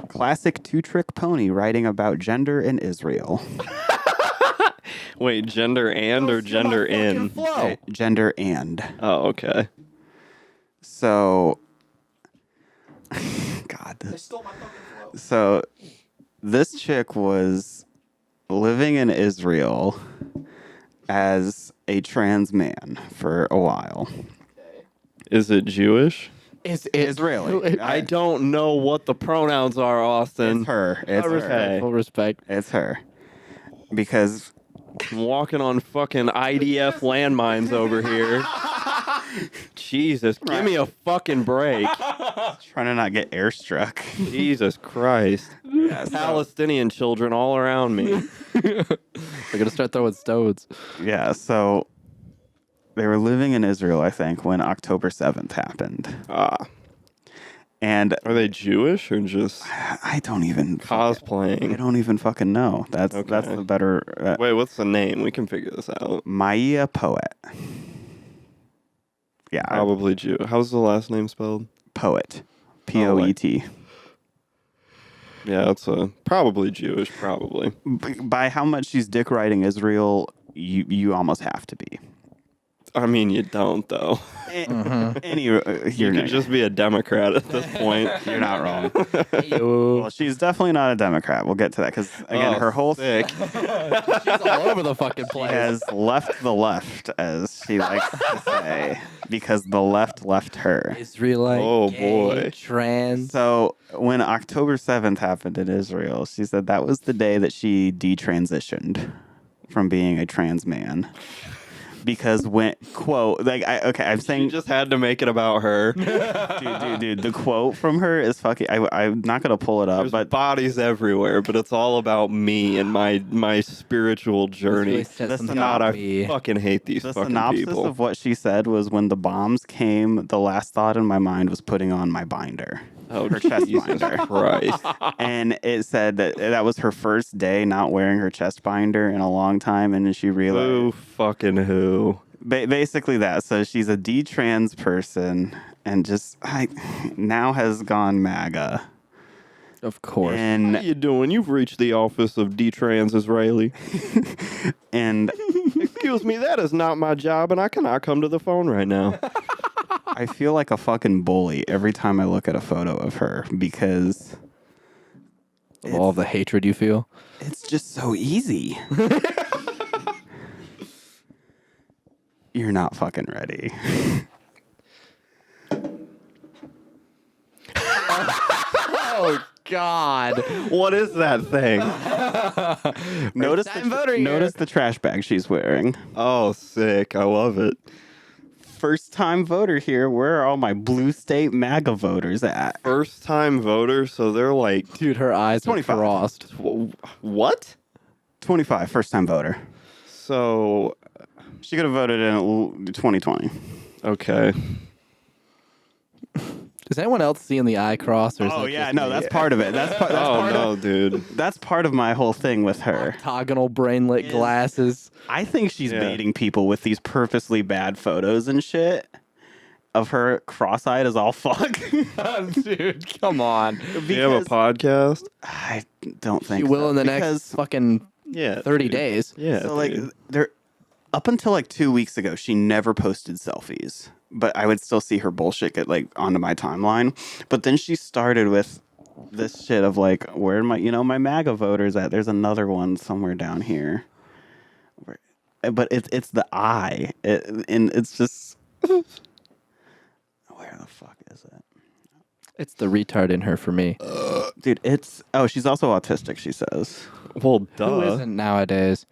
classic two-trick pony writing about gender in Israel. Wait, gender and or gender in? Gender and. Oh, okay. So, God. So, this chick was living in Israel as a trans man for a while. Is it Jewish? Is it Israeli. I don't know what the pronouns are, Austin. It's her. It's her. Okay. Full respect. It's her. Because I'm walking on fucking IDF landmines over here. Jesus, give me a fucking break. Trying to not get airstruck. Jesus Christ. Palestinian children all around me. They're gonna start throwing stones. Yeah, so they were living in Israel, I think, when October 7th happened. And Are they Jewish or just I don't even I cosplaying? don't even fucking know. That's Okay. the better Wait, what's the name? We can figure this out. Maya Poet. Yeah, Probably Jew. How's the last name spelled? Poet. Poet. Yeah, it's probably Jewish, probably. By how much she's dick riding Israel, you almost have to be. I mean, you don't, though. You You could just be a Democrat at this point. You're not wrong. Well, she's definitely not a Democrat. We'll get to that because again, her whole sick. She's all over the fucking place. has left the left, as she likes to say, because the left left her. Israelite. Oh, gay, boy. Trans. So when October 7th happened in Israel, she said that was the day that she detransitioned from being a trans man. Because when, quote, I'm You saying, just had to make it about her. dude, the quote from her is fucking, I'm not going to pull it up, There's but bodies everywhere, but it's all about me and my spiritual journey. Really said the something God, about I me. fucking hate these the fucking synopsis people. of what she said was when the bombs came, the last thought in my mind was putting on my binder. Oh, her chest Jesus binder. Christ. And it said that was her first day not wearing her chest binder in a long time, and then she realized Who fucking who? basically that. So she's a detrans person, and just now has gone MAGA. Of course. How And you doing? You've reached the office of D-Trans Israeli. and Excuse me, that is not my job, and I cannot come to the phone right now. I feel like a fucking bully every time I look at a photo of her because Of all the hatred you feel. it's just so easy. You're not fucking ready. Oh God. What is that thing? Notice First-time voter here. notice the trash bag she's wearing. Oh, sick. I love it. First time voter here. Where are all my blue state MAGA voters at? First time voter, so they're like, Dude, her eyes are 25. crossed. what? 25, first time voter. So, She could have voted in 2020. okay. Does anyone else see in the eye cross? Or is Oh that yeah, just no, me? that's part of it. That's part. That's Oh, part no, of, dude. that's part of my whole thing with her. Octagonal brainlet glasses. I think she's Yeah. baiting people with these purposely bad photos and shit of her cross-eyed as all fuck. Dude, come on. Do you have a podcast? I don't think She will so, in the because, next fucking Yeah. 30 dude. days. Yeah. So like dude. there, up until like 2 weeks ago, she never posted selfies, but I would still see her bullshit get like onto my timeline. But then she started with this shit of like, where are my MAGA voters at? There's another one somewhere down here. But it's the eye, and it's just where the fuck is it, It's the retard in her for me. dude? She's also autistic. She says. Well, duh. Who isn't nowadays?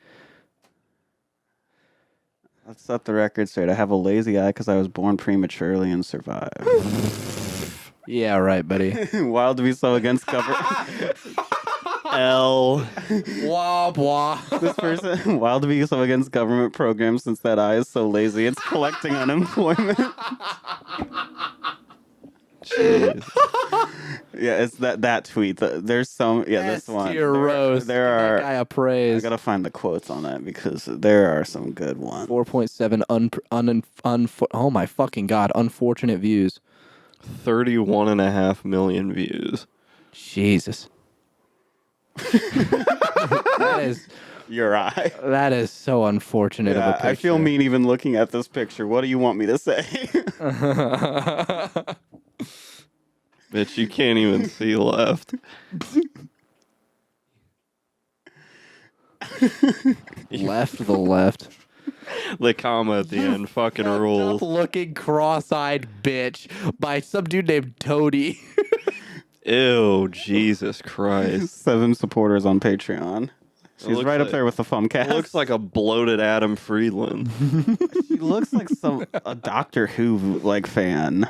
Let's set the record straight. I have a lazy eye because I was born prematurely and survived. Yeah, right, buddy. Wild to be so against government. L. Wah, wah. This person, wild to be so against government programs since that eye is so lazy. It's collecting unemployment. Jeez. Yeah, it's that tweet. There's some. Yeah, this one. Tier roast. There Give are. that guy a I praise. gotta find the quotes on that because there are some good ones. 4.7 oh my fucking God, unfortunate views. 31.5 million views. Jesus. That is so unfortunate of a picture. I feel mean even looking at this picture. What do you want me to say? Bitch, you can't even see left. Left the left. The comma at the end fucking rules. Looking cross-eyed bitch by some dude named Toady. Ew, Jesus Christ. 7 supporters on Patreon. She's looks right up like- there with the Fumcast. Looks like a bloated Adam Friedland. She looks like a Doctor Who like fan.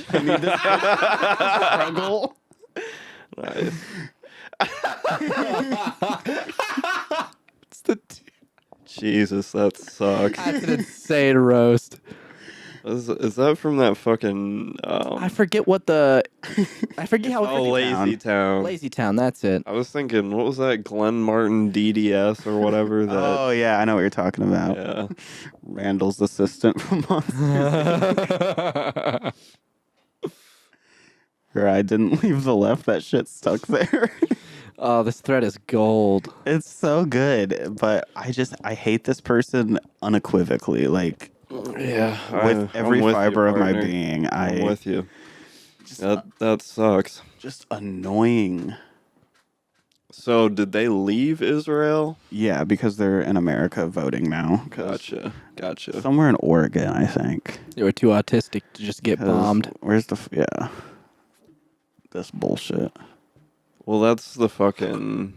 I mean, this struggle. Nice. It's the Jesus, that sucks. That's an insane roast. Is that from that fucking I forget what the. I forget how. oh, Lazy Town? Lazy Town. That's it. I was thinking, what was that Glenn Martin DDS or whatever that Oh yeah, I know what you're talking about. yeah. Randall's assistant from Monsters. Or I didn't leave the left. That shit stuck there. Oh, this thread is gold. It's so good, but I hate this person unequivocally. Like Yeah. with every I'm with fiber you, of my partner. being, I'm with you. just, That sucks. just annoying. So did they leave Israel? Yeah, because they're in America voting now. 'Cause Gotcha. somewhere in Oregon, I think. You were too autistic to just get 'Cause bombed. Where's yeah? This bullshit. Well, that's the fucking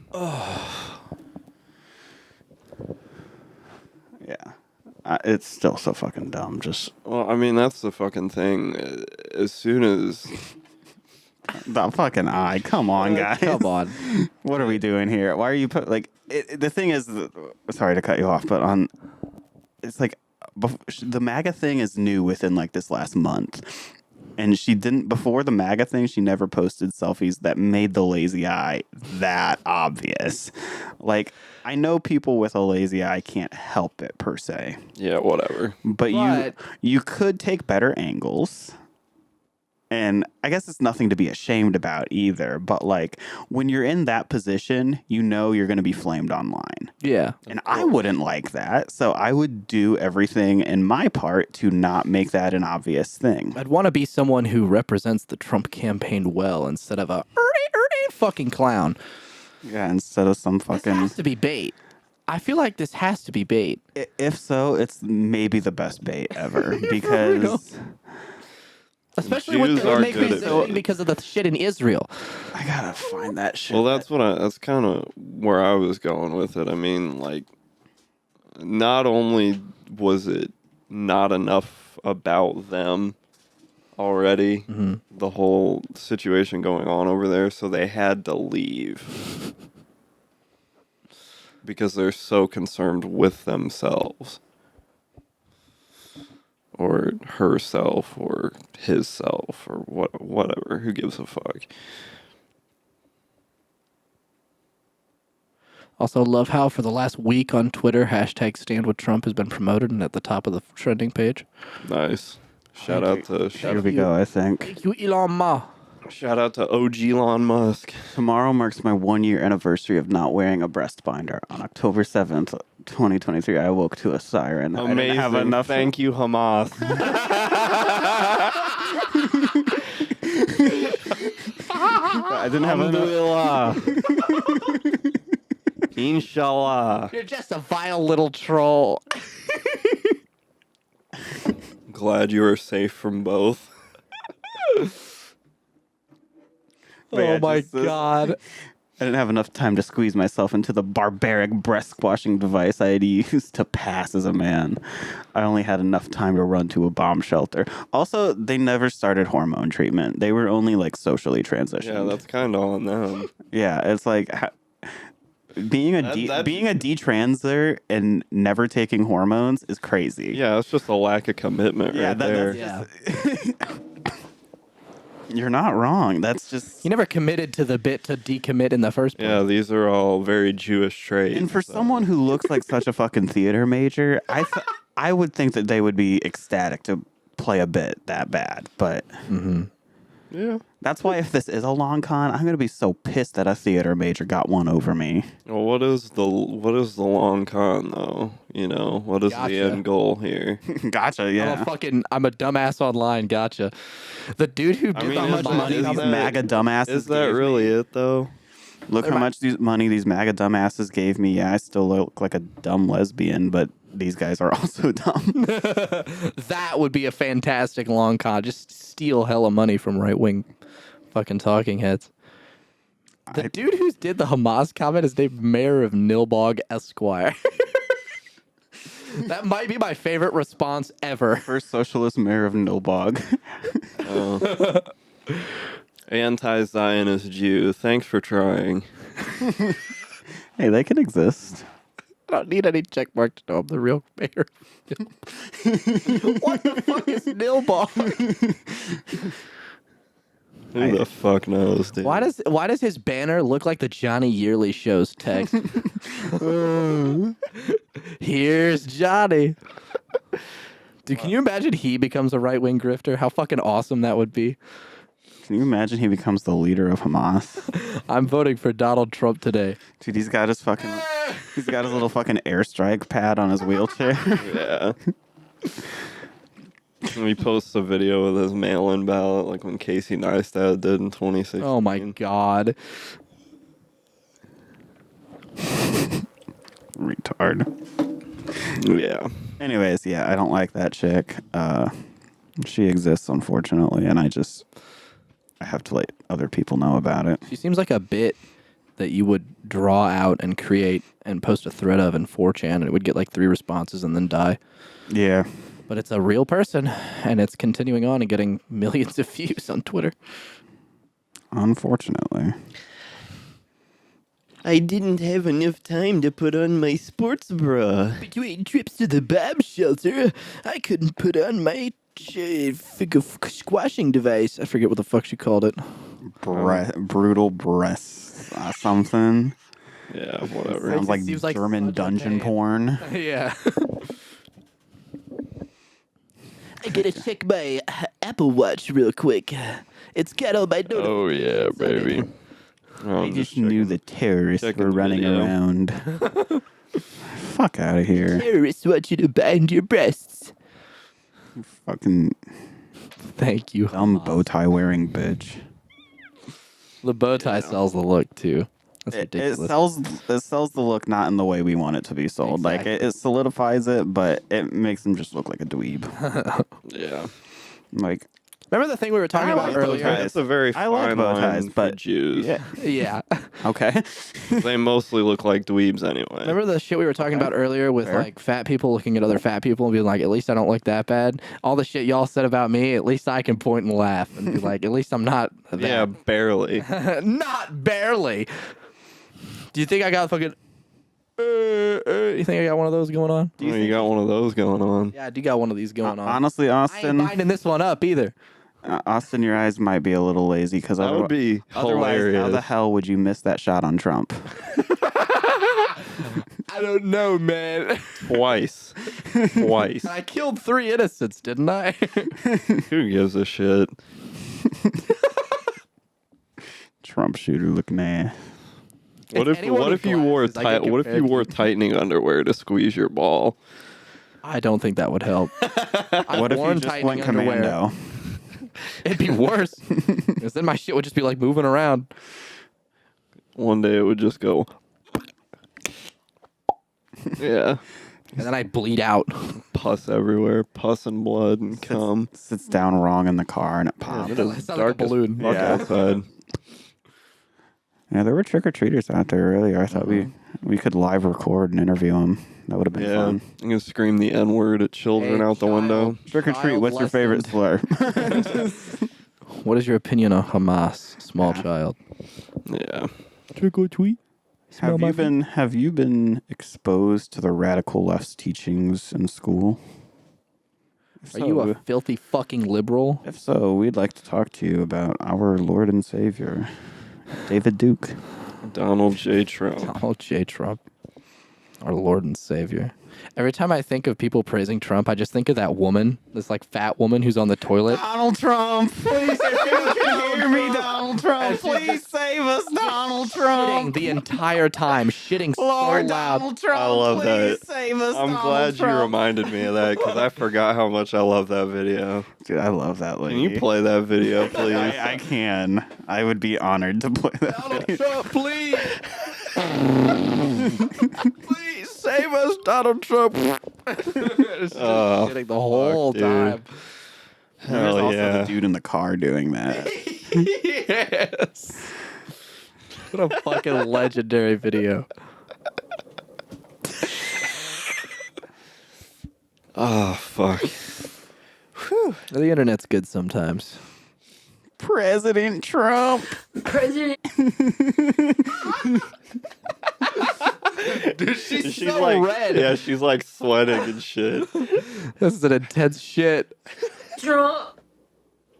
Yeah, it's still so fucking dumb. Just well, I mean, that's the fucking thing. As soon as the fucking eye. Come on, guys. Come on. What are we doing here? Why are you the thing is, sorry to cut you off, but it's like the MAGA thing is new within like this last month. And she didn't, before the MAGA thing, she never posted selfies that made the lazy eye that obvious. Like, I know people with a lazy eye can't help it per se, yeah, whatever. but you could take better angles. And I guess it's nothing to be ashamed about either. But like when you're in that position, you know you're going to be flamed online. Yeah. And I wouldn't like that. So I would do everything in my part to not make that an obvious thing. I'd want to be someone who represents the Trump campaign well instead of a fucking clown. Yeah, instead of some This fucking. has to be bait. I feel like this has to be bait. If so, it's maybe the best bait ever because Especially Jews with the are make good me at so bait. because of the shit in Israel. I gotta find that shit. Well, that's kind of where I was going with it. I mean, like, not only was it not enough about them already, the whole situation going on over there, so they had to leave because they're so concerned with themselves or herself or his self or whatever. Who gives a fuck? Also, love how for the last week on Twitter, hashtag Stand With Trump has been promoted and at the top of the trending page. Nice. Shout out to Here we go, I think. Thank you, Elon Musk. Shout out to OG Elon Musk. Tomorrow marks my 1 year anniversary of not wearing a breast binder. On October 7th, 2023, I awoke to a siren. I didn't have enough. Thank you, Hamas. I didn't have enough. Alhamdulillah. Inshallah. You're just a vile little troll. Glad you are safe from both. But yeah, Oh my just this- god. I didn't have enough time to squeeze myself into the barbaric breast squashing device I had used to pass as a man. I only had enough time to run to a bomb shelter. Also, they never started hormone treatment. They were only like socially transitioned. Yeah, that's kind of on them. Yeah, it's like being a being a detranser and never taking hormones is crazy. Yeah, it's just a lack of commitment right there. Yeah. You're not wrong. That's just You never committed to the bit to decommit in the first place. Yeah, these are all very Jewish traits. and for so- someone who looks like such a fucking theater major, I would think that they would be ecstatic to play a bit that bad. But Yeah. that's why if this is a long con, I'm gonna be so pissed that a theater major got one over me. Well, what is the long con though? You know, what is the Gotcha. end goal here? Gotcha. I'm Yeah. a dumbass online. Gotcha. The dude who I did mean, the is How much that- money is these that- MAGA dumbasses Is that gave me. really it though? Look how much money these MAGA dumbasses gave me. Yeah, I still look like a dumb lesbian, but these guys are also dumb. that would be a fantastic long con. Just steal hella money from right wing fucking talking heads. The dude who did the Hamas comment is named Mayor of Nilbog Esquire. That might be my favorite response ever. First socialist mayor of Nilbog. Anti-Zionist Jew. Thanks for trying. Hey, they can exist. I don't need any check mark to know I'm the real mayor. What the fuck is Nilbog? Who the fuck knows, dude? Why does his banner look like the Johnny Yearly Show's text? Here's Johnny. Dude, can you imagine he becomes a right-wing grifter? How fucking awesome that would be. Can you imagine he becomes the leader of Hamas? I'm voting for Donald Trump today. Dude, he's got his little fucking airstrike pad on his wheelchair. Yeah. He posts a video with his mail-in ballot, like when Casey Neistat did in 2016. Oh my god. Retard. Yeah. Anyways, yeah, I don't like that chick. She exists, unfortunately, and I have to let other people know about it. She seems like a bit that you would draw out and create and post a thread of in 4chan, and it would get like 3 responses and then die. Yeah. But it's a real person, and it's continuing on and getting millions of views on Twitter. Unfortunately. I didn't have enough time to put on my sports bra. Between trips to the bomb shelter, I couldn't put on my squashing device. I forget what the fuck she called it. Brutal breasts. Something. Yeah, whatever. Sounds like seems like German such a dungeon pain. porn. Yeah. I gotta check my Apple Watch real quick. It's got all my notifications. Oh, yeah, baby. I just knew the terrorists checking were the running video. around. Fuck out of here. Terrorists want you to bind your breasts. Fucking Thank you. dumb bow tie wearing bitch. The bow tie sells the look too. That's It ridiculous. sells the look not in the way we want it to be sold. Like it solidifies it, but it makes him just look like a dweeb. Yeah. Like Remember the thing we were talking I about like bow earlier? ties. It's a very I like fine bow line ties, for but Jews. yeah, Yeah. okay. They mostly look like dweebs anyway. Remember the shit we were talking about earlier with Fair. like fat people looking at other fat people and being like, at least I don't look that bad. All the shit y'all said about me, at least I can point and laugh and be like, at least I'm not that. Yeah, barely. Not barely. Do you think I got fucking you think I got one of those going on? Oh, you got one of those going on. Yeah, I do got one of these going on. Honestly, I ain't Austin, binding this one up either. Austin, your eyes might be a little lazy because That would be otherwise, hilarious. how the hell would you miss that shot on Trump? I don't know, man. Twice. Twice. I killed 3 innocents, didn't I? Who gives a shit? Trump shooter looking ass. What if anyone with you wore glasses, I get what if you compared wore to- tightening underwear to squeeze your ball? I don't think that would help. What if you just went commando? It'd be worse. Because then my shit would just be like moving around. One day it would just go. Yeah. And then I'd bleed out. Pus everywhere. Pus and blood and cum. Sits down wrong in the car and it pops. It It is sounds like a dark as balloon. fuck Yeah. outside. Yeah, there were trick or treaters out there earlier. I thought we could live record and interview them. That would have been Yeah. fun. I'm gonna scream the N word at children Hey, out the window. Trick or treat. Child What's your favorite slur? What is your opinion on Hamas, small child? Yeah. Trick or treat. Have you been exposed to the radical left's teachings in school? Are you a filthy fucking liberal? If so, we'd like to talk to you about our Lord and Savior, David Duke. Donald J. Trump. Donald J. Trump, our Lord and Savior. Every time I think of people praising Trump, I just think of that woman, this like fat woman who's on the toilet. Donald Trump, please, if you can hear me, Donald Trump, please save us, Donald Shitting Trump. the entire time, shitting so Lord loud. Donald Trump, I love please that. save us, I'm Donald glad you Trump. reminded me of that because I forgot how much I love that video. Dude, I love that lady. Can you play that video, please? I can. I would be honored to play that. Donald Trump, please. Please save us, Donald Trump. It's just Oh, shitting the whole dude. time. There's Hell also yeah. the dude in the car doing that. Yes. What a fucking legendary video. Oh fuck. The internet's good sometimes. President Trump. President. Dude, she's She's so like red. Yeah, she's like sweating and shit. This is an intense shit. Trump.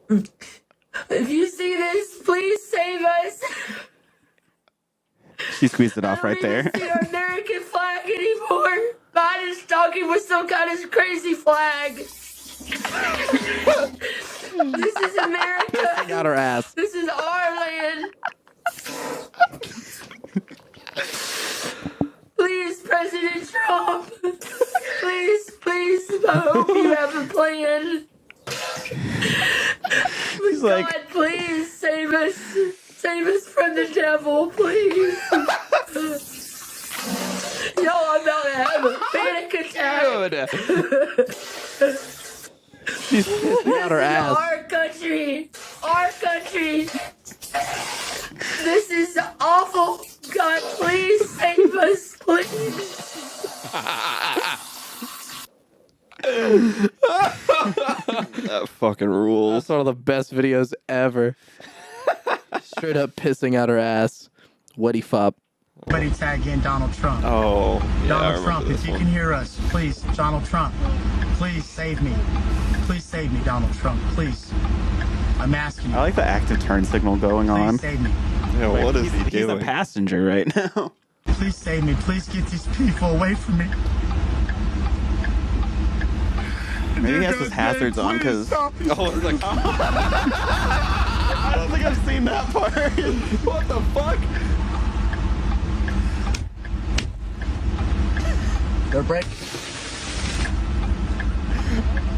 If you see this, please save us. She squeezed it off right I there. don't need to see our American flag anymore. Biden is talking with some kind of crazy flag. This is America. Got her ass. This is our land. Please, President Trump. Please, I hope you have a plan. She's God, like, please save us. Save us from the devil, please. Yo, I'm about to have a panic attack. Dude. She's pissing out her ass. Our country. Our country. This is awful. God, please save us, please. That fucking rules. That's one of the best videos ever. Straight up pissing out her ass. Whatty fop. Buddy tag in Donald Trump. Oh, yeah, I Donald remember Trump, this if you one. can hear us, please, Donald Trump, please save me. Please save me, Donald Trump, please. I'm asking you. I like the active turn signal going on. Please save me. Yeah, what is he He's a doing? passenger right now. Please save me. Please get these people away from me. Maybe he has his hazards on because Oh, it's like, I don't think I've seen that part. what the fuck? They're breaking.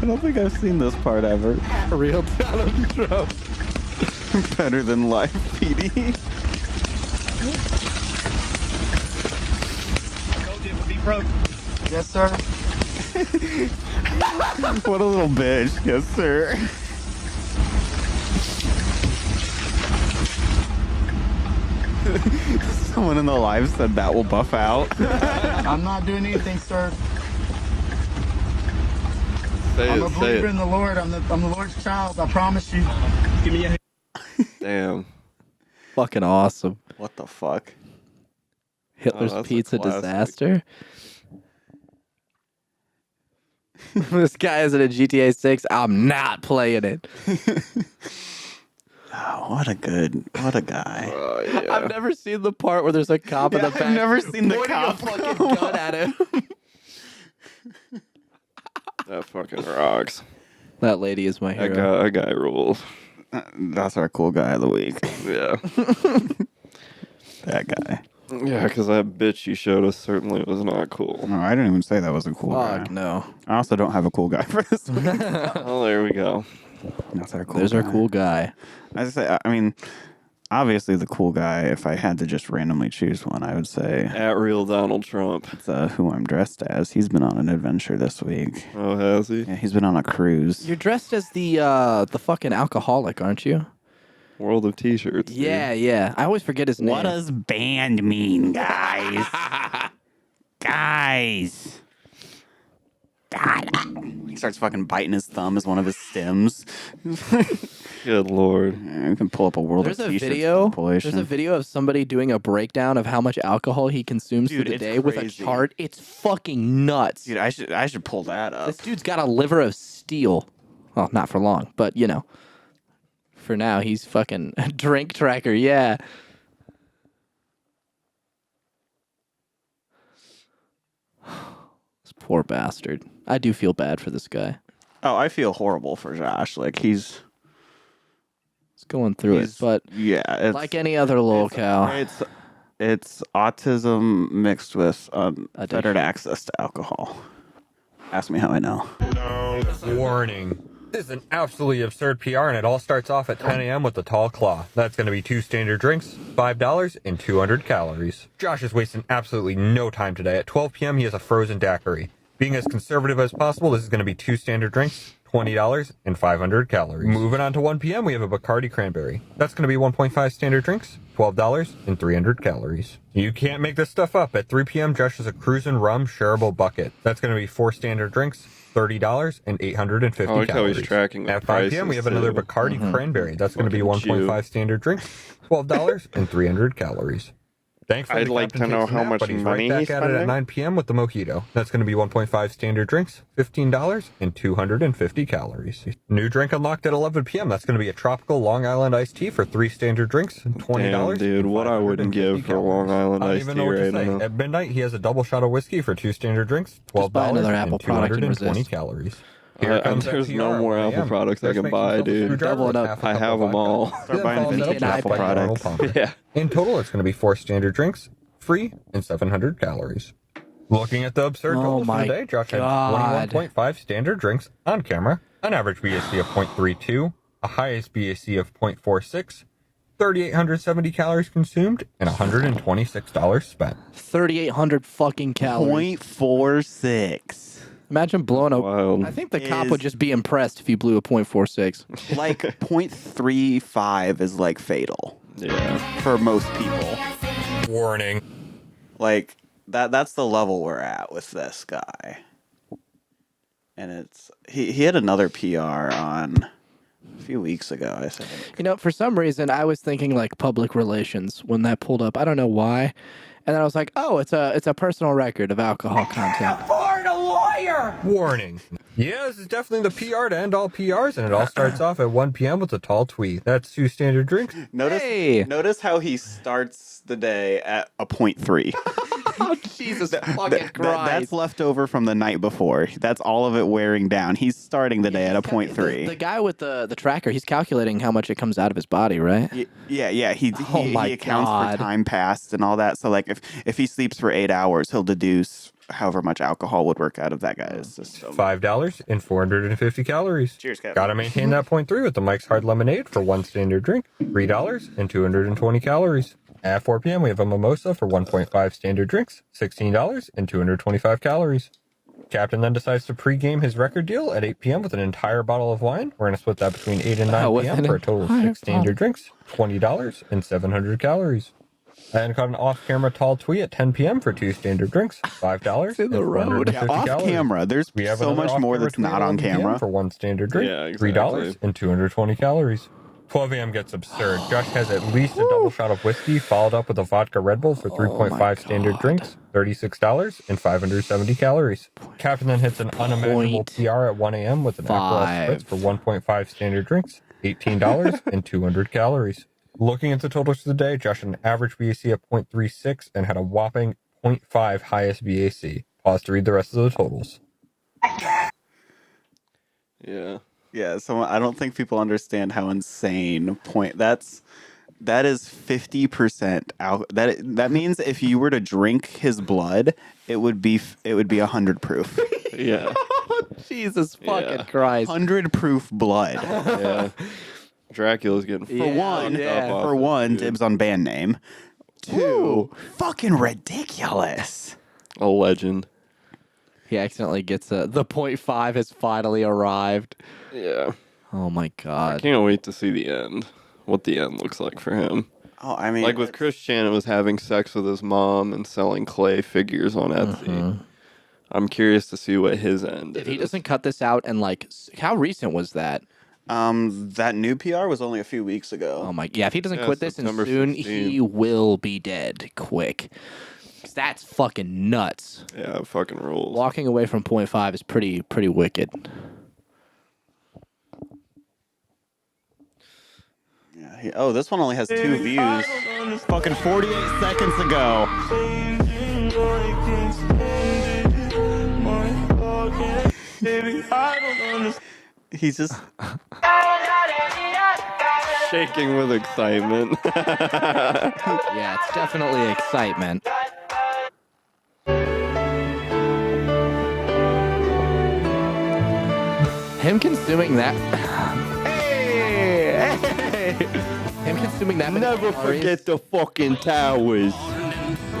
I don't think I've seen this part ever. Real Donald Trump. Better than life, PD. Told you it would be broke. Yes, sir. What a little bitch. Yes, sir. Someone in the live said that will buff out. I'm not doing anything, sir. Say I'm a it, say believer it. in the Lord. I'm the Lord's child. I promise you. Give me a Damn. Fucking awesome. What the fuck? Hitler's that's a Pizza classic. disaster. This guy is in a GTA 6. I'm not playing it. Oh, what a guy. Oh, yeah. I've never seen the part where there's a cop in the I've back. never seen the pointing cop. a fucking gun at him. That fucking rocks. That lady is my hero. That guy rules. That's our cool guy of the week. Yeah. That guy. Yeah, because that bitch you showed us certainly was not cool. No, I didn't even say that was a cool guy. Fuck no. I also don't have a cool guy for this week. Oh, there we go. That's our cool There's guy. our cool guy. I say, I mean, obviously the cool guy, if I had to just randomly choose one, I would say At real Donald Trump. it's who I'm dressed as. He's been on an adventure this week. Oh, has he? Yeah, he's been on a cruise. You're dressed as the fucking alcoholic, aren't you? World of T-shirts. dude. Yeah. I always forget his name. What does band mean, guys? Guys. God. He starts fucking biting his thumb as one of his stems. Good lord. Yeah, we can pull up a World There's of a T-shirts video. compilation. There's a video of somebody doing a breakdown of how much alcohol he consumes Dude, through the it's day with a crazy. chart. It's fucking nuts. Dude, I should pull that up. This dude's got a liver of steel. Well, not for long, but you know. For now, he's fucking a drink tracker. Yeah. This poor bastard. I do feel bad for this guy. Oh, I feel horrible for Josh. Like he's Going through it, but yeah, it's, like any other lolcow. It's autism mixed with Addiction. better access to alcohol. Ask me how I know. Warning. This is an absolutely absurd PR, and it all starts off at 10 a.m. with the tall claw. That's going to be 2 standard drinks, $5, and 200 calories. Josh is wasting absolutely no time today. At 12 p.m., he has a frozen daiquiri. Being as conservative as possible, this is going to be 2 standard drinks, $20 and 500 calories. Moving on to 1 p.m., we have a Bacardi Cranberry. That's going to be 1.5 standard drinks, $12 and 300 calories. You can't make this stuff up. At 3 p.m., Josh has a Cruisin' Rum Shareable Bucket. That's going to be 4 standard drinks, $30 and 850 I like how calories. he's tracking the At 5 p.m., we have prices, another too. Bacardi Cranberry. That's going to be Fucking 1.5 standard drinks, $12 and 300 calories. Thankfully, I'd the like captain to know takes a how nap, much but he's money right he's back at it at spending. 9 p.m. with the Mojito. That's going to be 1.5 standard drinks, $15 and 250 calories. New drink unlocked at 11 p.m. That's going to be a tropical Long Island iced tea for 3 standard drinks, $20. Damn, dude, and what I wouldn't 550 give for a Long Island I don't iced even tea know what to right say. now. At midnight, he has a double shot of whiskey for 2 standard drinks, $12 buy another and Apple product and 220 resist. calories. Here comes There's FTR no at more 1 Apple a.m. products I Just can make buy, yourself a dude. screwdriver Double it with up. half a I cup have of them all. vodka. Start buying Then follows vintage it up Apple with a products. Arnold Palmer. Yeah. In total, it's going to be 4 standard drinks, free, and 700 calories. Looking at the absurd Oh totals for my the day, Josh had God. 21.5 standard drinks on camera, an average BAC of 0.32, a highest BAC of 0.46, 3,870 calories consumed, and $126 spent. 3,800 fucking calories. 0.46. Imagine blowing a. Wild. I think the cop would Is- just be impressed if you blew a .46. Like 0.35 is like fatal Yeah. for most people. Warning. Like that's the level we're at with this guy. And it's he had another PR on a few weeks ago, I think. You know, for some reason, I was thinking like public relations when that pulled up. I don't know why. And then I was like, oh, it's a personal record of alcohol content. Warning. Yeah, this is definitely the PR to end all PRs, and it all starts off at 1 p.m. with a tall tweet. That's 2 standard drinks. Hey! Notice how he starts the day at a 0.3. Oh, Jesus fucking Christ. That's left over from the night before. That's all of it wearing down. He's starting the day at a 0.3. The guy with the tracker, he's calculating how much it comes out of his body, right? Yeah. He my accounts God. for time passed and all that. So like if he sleeps for 8 hours, he'll deduce however much alcohol would work out of that guy's system. $5 and 450 calories. Cheers, Kevin. Gotta maintain that 0.3 with the Mike's Hard Lemonade for 1 standard drink, $3 and 220 calories. At 4 p.m., we have a mimosa for 1.5 standard drinks, $16 and 225 calories. Captain then decides to pregame his record deal at 8 p.m. with an entire bottle of wine. We're going to split that between 8 and 9 with p.m. an for a total of entire 6 standard drinks, $20 and 700 calories. And caught an off-camera tall tweet at 10 p.m. for 2 standard drinks, $5 in the and road. 450 Off calories. camera, there's We have so another much more off-camera that's tweet not at on 11 p.m. camera. for 1 standard drink, Yeah, exactly. $3 and 220 calories. 12 a.m. gets absurd. Josh has at least a double shot of whiskey, followed up with a vodka Red Bull for 3.5 standard drinks, $36 and 570 calories. Captain then hits an unimaginable PR at 1 a.m. with an Aperol Spritz for 1.5 standard drinks, $18 and 200 calories. Looking at the totals for the day, Josh had an average BAC of 0.36 and had a whopping 0.5 highest BAC. Pause to read the rest of the totals. Yeah. Yeah, so I don't think people understand how insane that is 50% out. That means if you were to drink his blood, it would be 100 proof. Yeah. Jesus fucking Yeah. Christ. 100 proof blood. Yeah. Dracula's getting For one, dude. dibs on band name. 2, fucking ridiculous. A legend. He accidentally gets the .5 has finally arrived. Yeah. Oh my God. Can't wait to see the end. What the end looks like for him. Oh, I mean, Like with Chris Chan, it was having sex with his mom and selling clay figures on Etsy. I'm curious to see what his end If is. he doesn't cut this out and like, how recent was that? that new PR was only a few weeks ago. Oh my, yeah. If he doesn't Yeah, quit this, and September soon 16th. he will be dead quick. 'Cause that's fucking nuts. Yeah, it fucking rules. Walking away from .5 is pretty wicked. Yeah, this one only has 2 views. Fucking 48 seconds ago. He's just Shaking with excitement. Yeah, it's definitely excitement. Him consuming that. Hey! Him consuming that many calories. the fucking towers.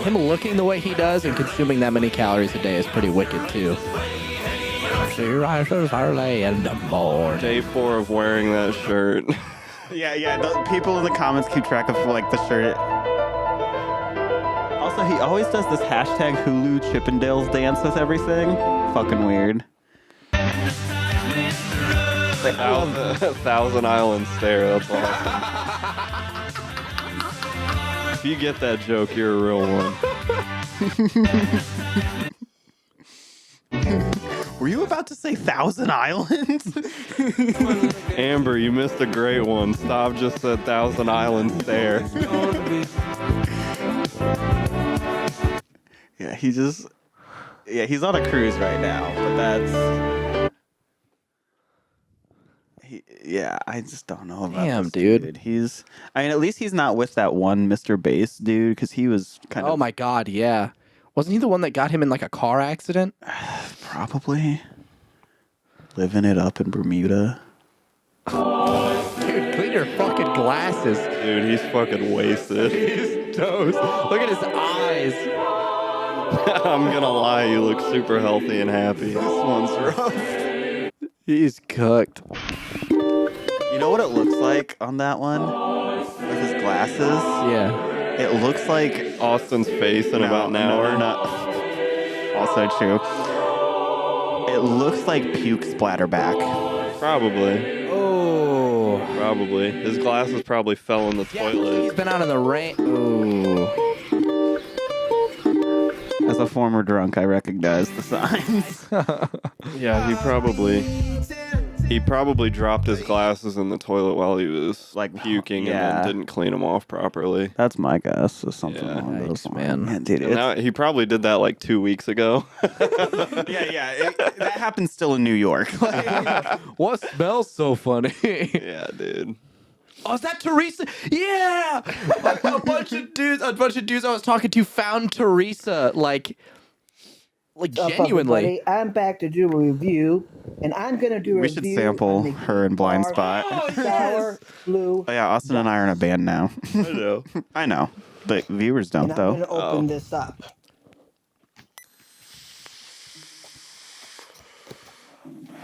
Him looking the way he does and consuming that many calories a day is pretty wicked too. She rises early in the morning. Day 4 of wearing that shirt. Yeah. The people in the comments keep track of like the shirt. Also, he always does this hashtag Hulu Chippendales dance with everything. Fucking weird. Like, Thousand Island stare. That's awesome. If you get that joke, you're a real one. were you about to say Thousand Islands? Amber, you missed a great one. Stav just said Thousand Island stare. Yeah, he's on a cruise right now, but I just don't know about Damn, this dude. I mean, at least he's not with that one Mr. Bass dude, because he was kind of... Oh my god, yeah. Wasn't he the one that got him in like a car accident? Probably. Living it up in Bermuda. Dude, clean your fucking glasses. Dude, he's fucking wasted. His toes. Look at his eyes. I'm gonna lie, you look super healthy and happy. This one's rough. He's cooked. You know what it looks like on that one? With his glasses? Yeah. It looks like... Austin's face in about an hour. Also true. It looks like puke splatterback. Probably. Oh. Probably. His glasses probably fell in the He's toilet. been out in the rain. Ooh. As a former drunk, I recognize the signs. Yeah, he probably dropped his glasses in the toilet while he was like puking and then didn't clean them off properly. That's my guess. Or something along those Yikes, lines. man. Dude, And now, he probably did that like 2 weeks ago. that happens still in New York. What smells so funny? Yeah, dude. Oh, is that Teresa? Yeah! a bunch of dudes I was talking to found Teresa, like genuinely. Everybody, I'm back to do a review, and I'm going to do a We review. should sample her in Blind Spot. Sour Blue. Oh, yeah, Austin and I are in a band now. I know. I know. The viewers don't, And I'm going though. to open this up.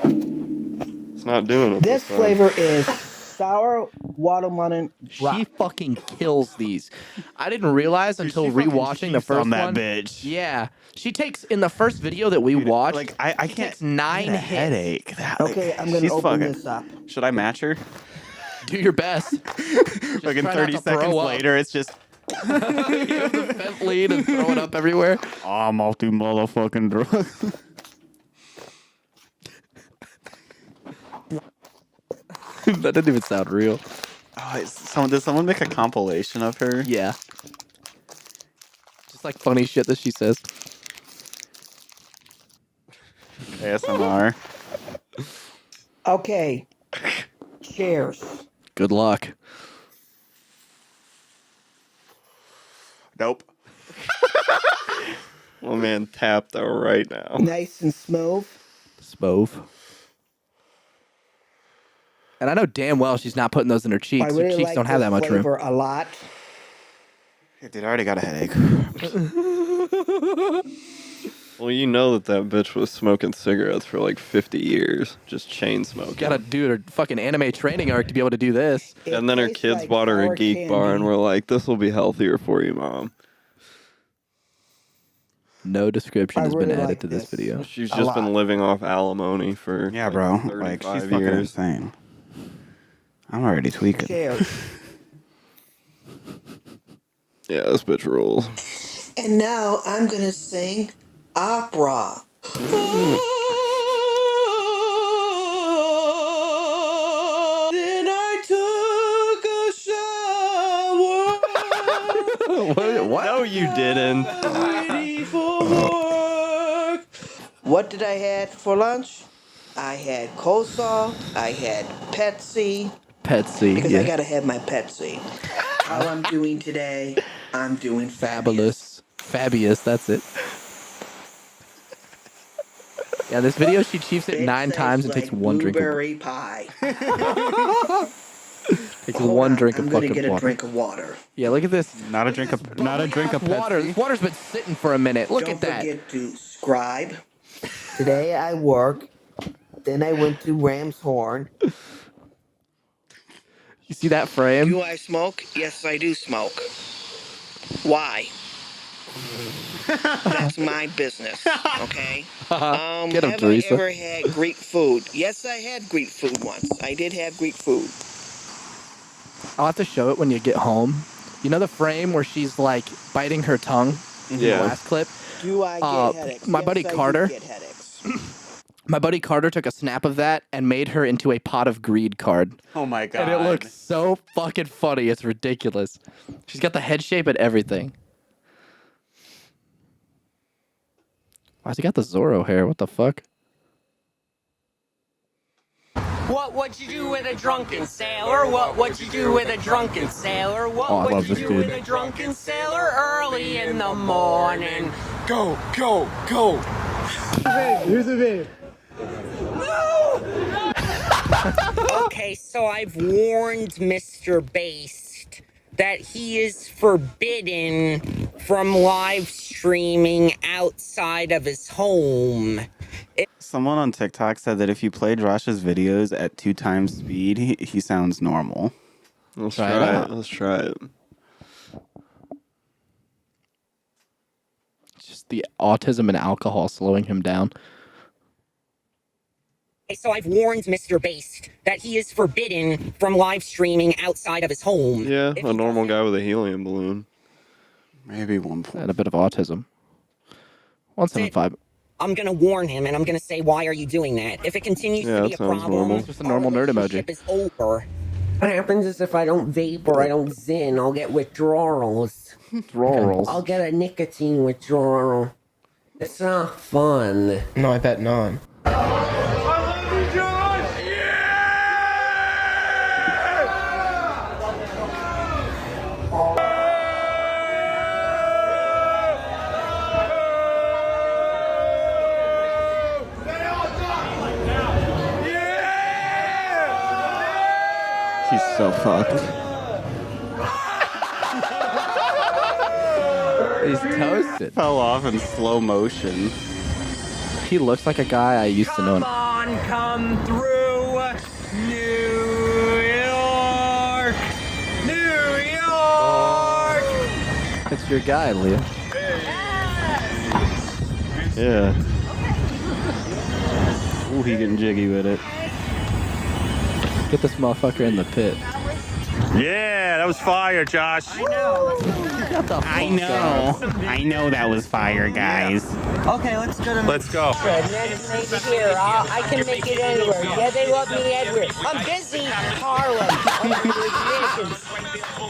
It's not doing it. This time. flavor is sour watermelon rock. She fucking kills these. I didn't realize until rewatching the first on that one. bitch. Yeah, she takes in the first video that we watched. Like, I she can't... takes 9 get a hits. headache. Okay, I'm going to she's open fucking- this up. Should I match her? Do your best. Like in try not 30 to seconds throw up. later, it's just... the vent lead and throw it up everywhere. Oh, multi-motherfucking drug. That didn't even sound real. Oh, did someone make a compilation of her? Yeah. Just like funny shit that she says. ASMR. Okay. Cheers. Good luck. Nope. My man tapped out right now. Nice and smooth. Spove. And I know damn well she's not putting those in her cheeks. I Her really cheeks like don't have this that much room. flavor a lot. Hey, dude, I already got a headache. Well, you know that bitch was smoking cigarettes for like 50 years. Just chain smoking. Gotta do her fucking anime training arc to be able to do this. And then her tastes kids like bought her a sour geek bar and candy. were like, this will be healthier for you, Mom. No description I has been really added like to this video. She's A just lot. been living off alimony for Yeah, like, bro. 35 Like, she's fucking years. insane. I'm already tweaking. Cheers. Yeah, this bitch rules. And now I'm going to sing opera. Then I took a shower. What? No, you didn't. Ready for work. What did I have for lunch? I had coleslaw. I had Pepsi. Petsy. Because Yeah. I gotta have my Pepsi. How I'm doing today? I'm doing Fabulous. Fabius, that's it. Yeah, this video she cheats it 9 times and takes one drink. Blueberry pie. Takes Hold one on, drink of I'm gonna fucking get a water. drink of water. Yeah, look at this. Not a drink of Water. This water's been sitting for a minute. Look Don't at that. forget to subscribe. Today I work Then I went to Ram's Horn. You see that frame? Do I smoke? Yes, I do smoke. Why? That's my business, okay? Get him, Have Teresa. I ever had Greek food? Yes, I had Greek food once. I did have Greek food. I'll have to show it when you get home. You know the frame where she's like biting her tongue in the Yeah. last clip? Do I get headaches? My Yes, buddy I do Carter. get headaches. My buddy Carter took a snap of that and made her into a Pot of Greed card. Oh my god. And it looks so fucking funny. It's ridiculous. She's got the head shape and everything. Why's he got the Zorro hair? What the fuck? What would you do with a drunken sailor? What would you do with a drunken sailor? What Oh, I would love you this do dude. with a drunken sailor early in the morning? Go, go, go. Here's the video. Okay, so I've warned Mr. Based that he is forbidden from live streaming outside of his home. Someone on TikTok said that if you play Josh's videos at 2 times speed, he sounds normal. Let's Try try it it. out. Let's try it. It's just the autism and alcohol slowing him down. Okay, so I've warned Mr. Based that he is forbidden from live streaming outside of his home. Yeah, If a he normal doesn't- guy with a helium balloon. Maybe 1 point. And a bit of autism. 175. I'm gonna warn him, and I'm gonna say, "Why are you doing that? If it continues Yeah, to be that a sounds problem, normal. Just a normal our nerd emoji. relationship is over." What happens is if I don't vape or I don't zin, I'll get withdrawals. Rolls. I'll get a nicotine withdrawal. It's not fun. No, I bet not. He's so fucked. He's toasted. Fell off in slow motion. He looks like a guy I used to know. on, come through New York, New York. It's your guy, Leo. Yeah. Ooh, he getting jiggy with it. Get this motherfucker in the pit. Yeah, that was fire, Josh. I know that was fire, guys. Okay, let's go to Let's go. here. I can make it anywhere. Yeah, they love me everywhere. I'm busy. Harlem.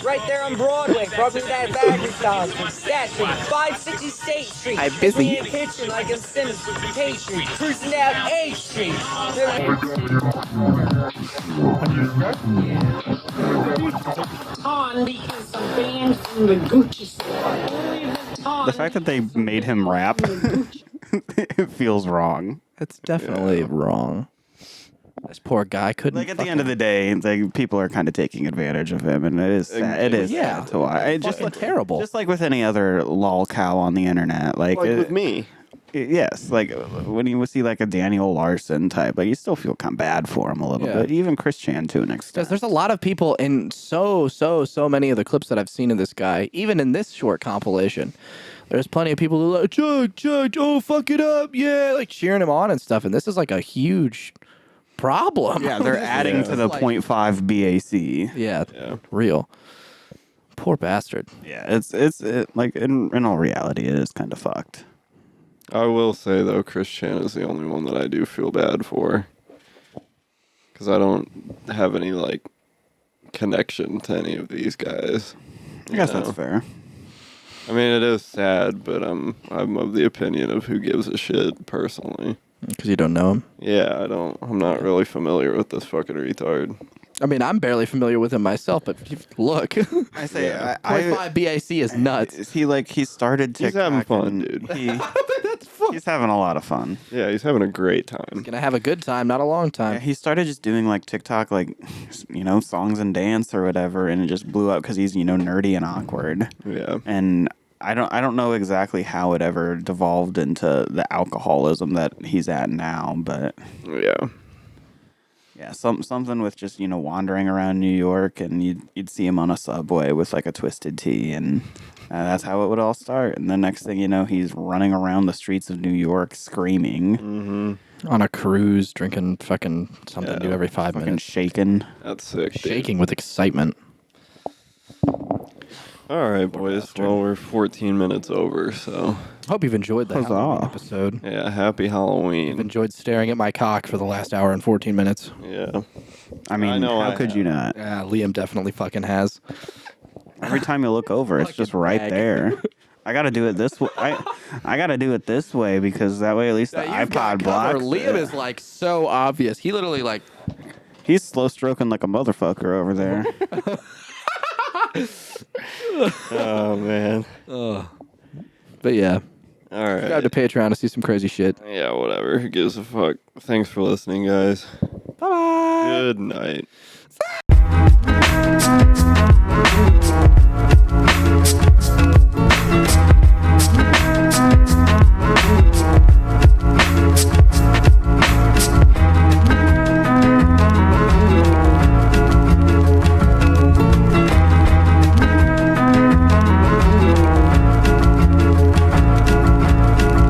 Right there on Broadway. Probably that bagger style. Statue. 560 State Street. I'm busy. In the kitchen like a Simmons pastry. Cruising down A Street. On because I'm banned from the Gucci store. The fact that they made him rap, it feels wrong. It's definitely wrong. This poor guy couldn't. Like at the end of the day, like people are kind of taking advantage of him, and it is sad. It is Yeah. sad to watch. It just Fucking terrible. Just like with any other lol cow on the internet, like With me. yes, like when you see like a Daniel Larson type, like you still feel kind of bad for him a little Yeah. bit. Even Chris Chan to an Because extent. there's a lot of people in so many of the clips that I've seen of this guy, even in this short compilation. There's plenty of people who are like, Judge, oh, fuck it up, yeah, like cheering him on and stuff. And this is like a huge problem. Yeah, they're adding to the Like- 0.5 BAC. Yeah, real. Poor bastard. Yeah, like in all reality, it is kind of fucked. I will say though, Chris Chan is the only one that I do feel bad for, because I don't have any like connection to any of these guys. I guess you know? that's fair. I mean, it is sad, but I'm of the opinion of who gives a shit personally. Because you don't know him. Yeah, I'm not really familiar with this fucking retard. I mean, I'm barely familiar with him myself, but look. I say, Yeah. 0.5 BAC is nuts. He started TikTok. He's having fun, and dude. He's having a lot of fun. Yeah, he's having a great time. Gonna have a good time, not a long Yeah, time. he started just doing like TikTok, like songs and dance or whatever, and it just blew up because he's nerdy and awkward. Yeah. And I don't know exactly how it ever devolved into the alcoholism that he's at now, but Yeah. Yeah, something with just wandering around New York, and you'd see him on a subway with like a twisted tea, and that's how it would all start. And the next thing you know, he's running around the streets of New York screaming. Mm-hmm. On a cruise, drinking fucking something new every 5 minutes. Shaking. That's sick. Dude. Shaking with excitement. All right, boys. Well, we're 14 minutes over, so. Hope you've enjoyed the Halloween episode. Yeah, happy Halloween. I've enjoyed staring at my cock for the last hour and 14 minutes. Yeah. I mean, how could you not? Yeah, Liam definitely fucking has. Every time you look over, it's just right bag. there. I gotta do it this way. I gotta do it this way because that way at least the iPod blocks. Liam is like so obvious. He literally like he's slow stroking like a motherfucker over there. Oh man. But yeah. All right. Subscribe to Patreon to see some crazy shit. Yeah, whatever. Who gives a fuck? Thanks for listening, guys. Bye bye. Good night.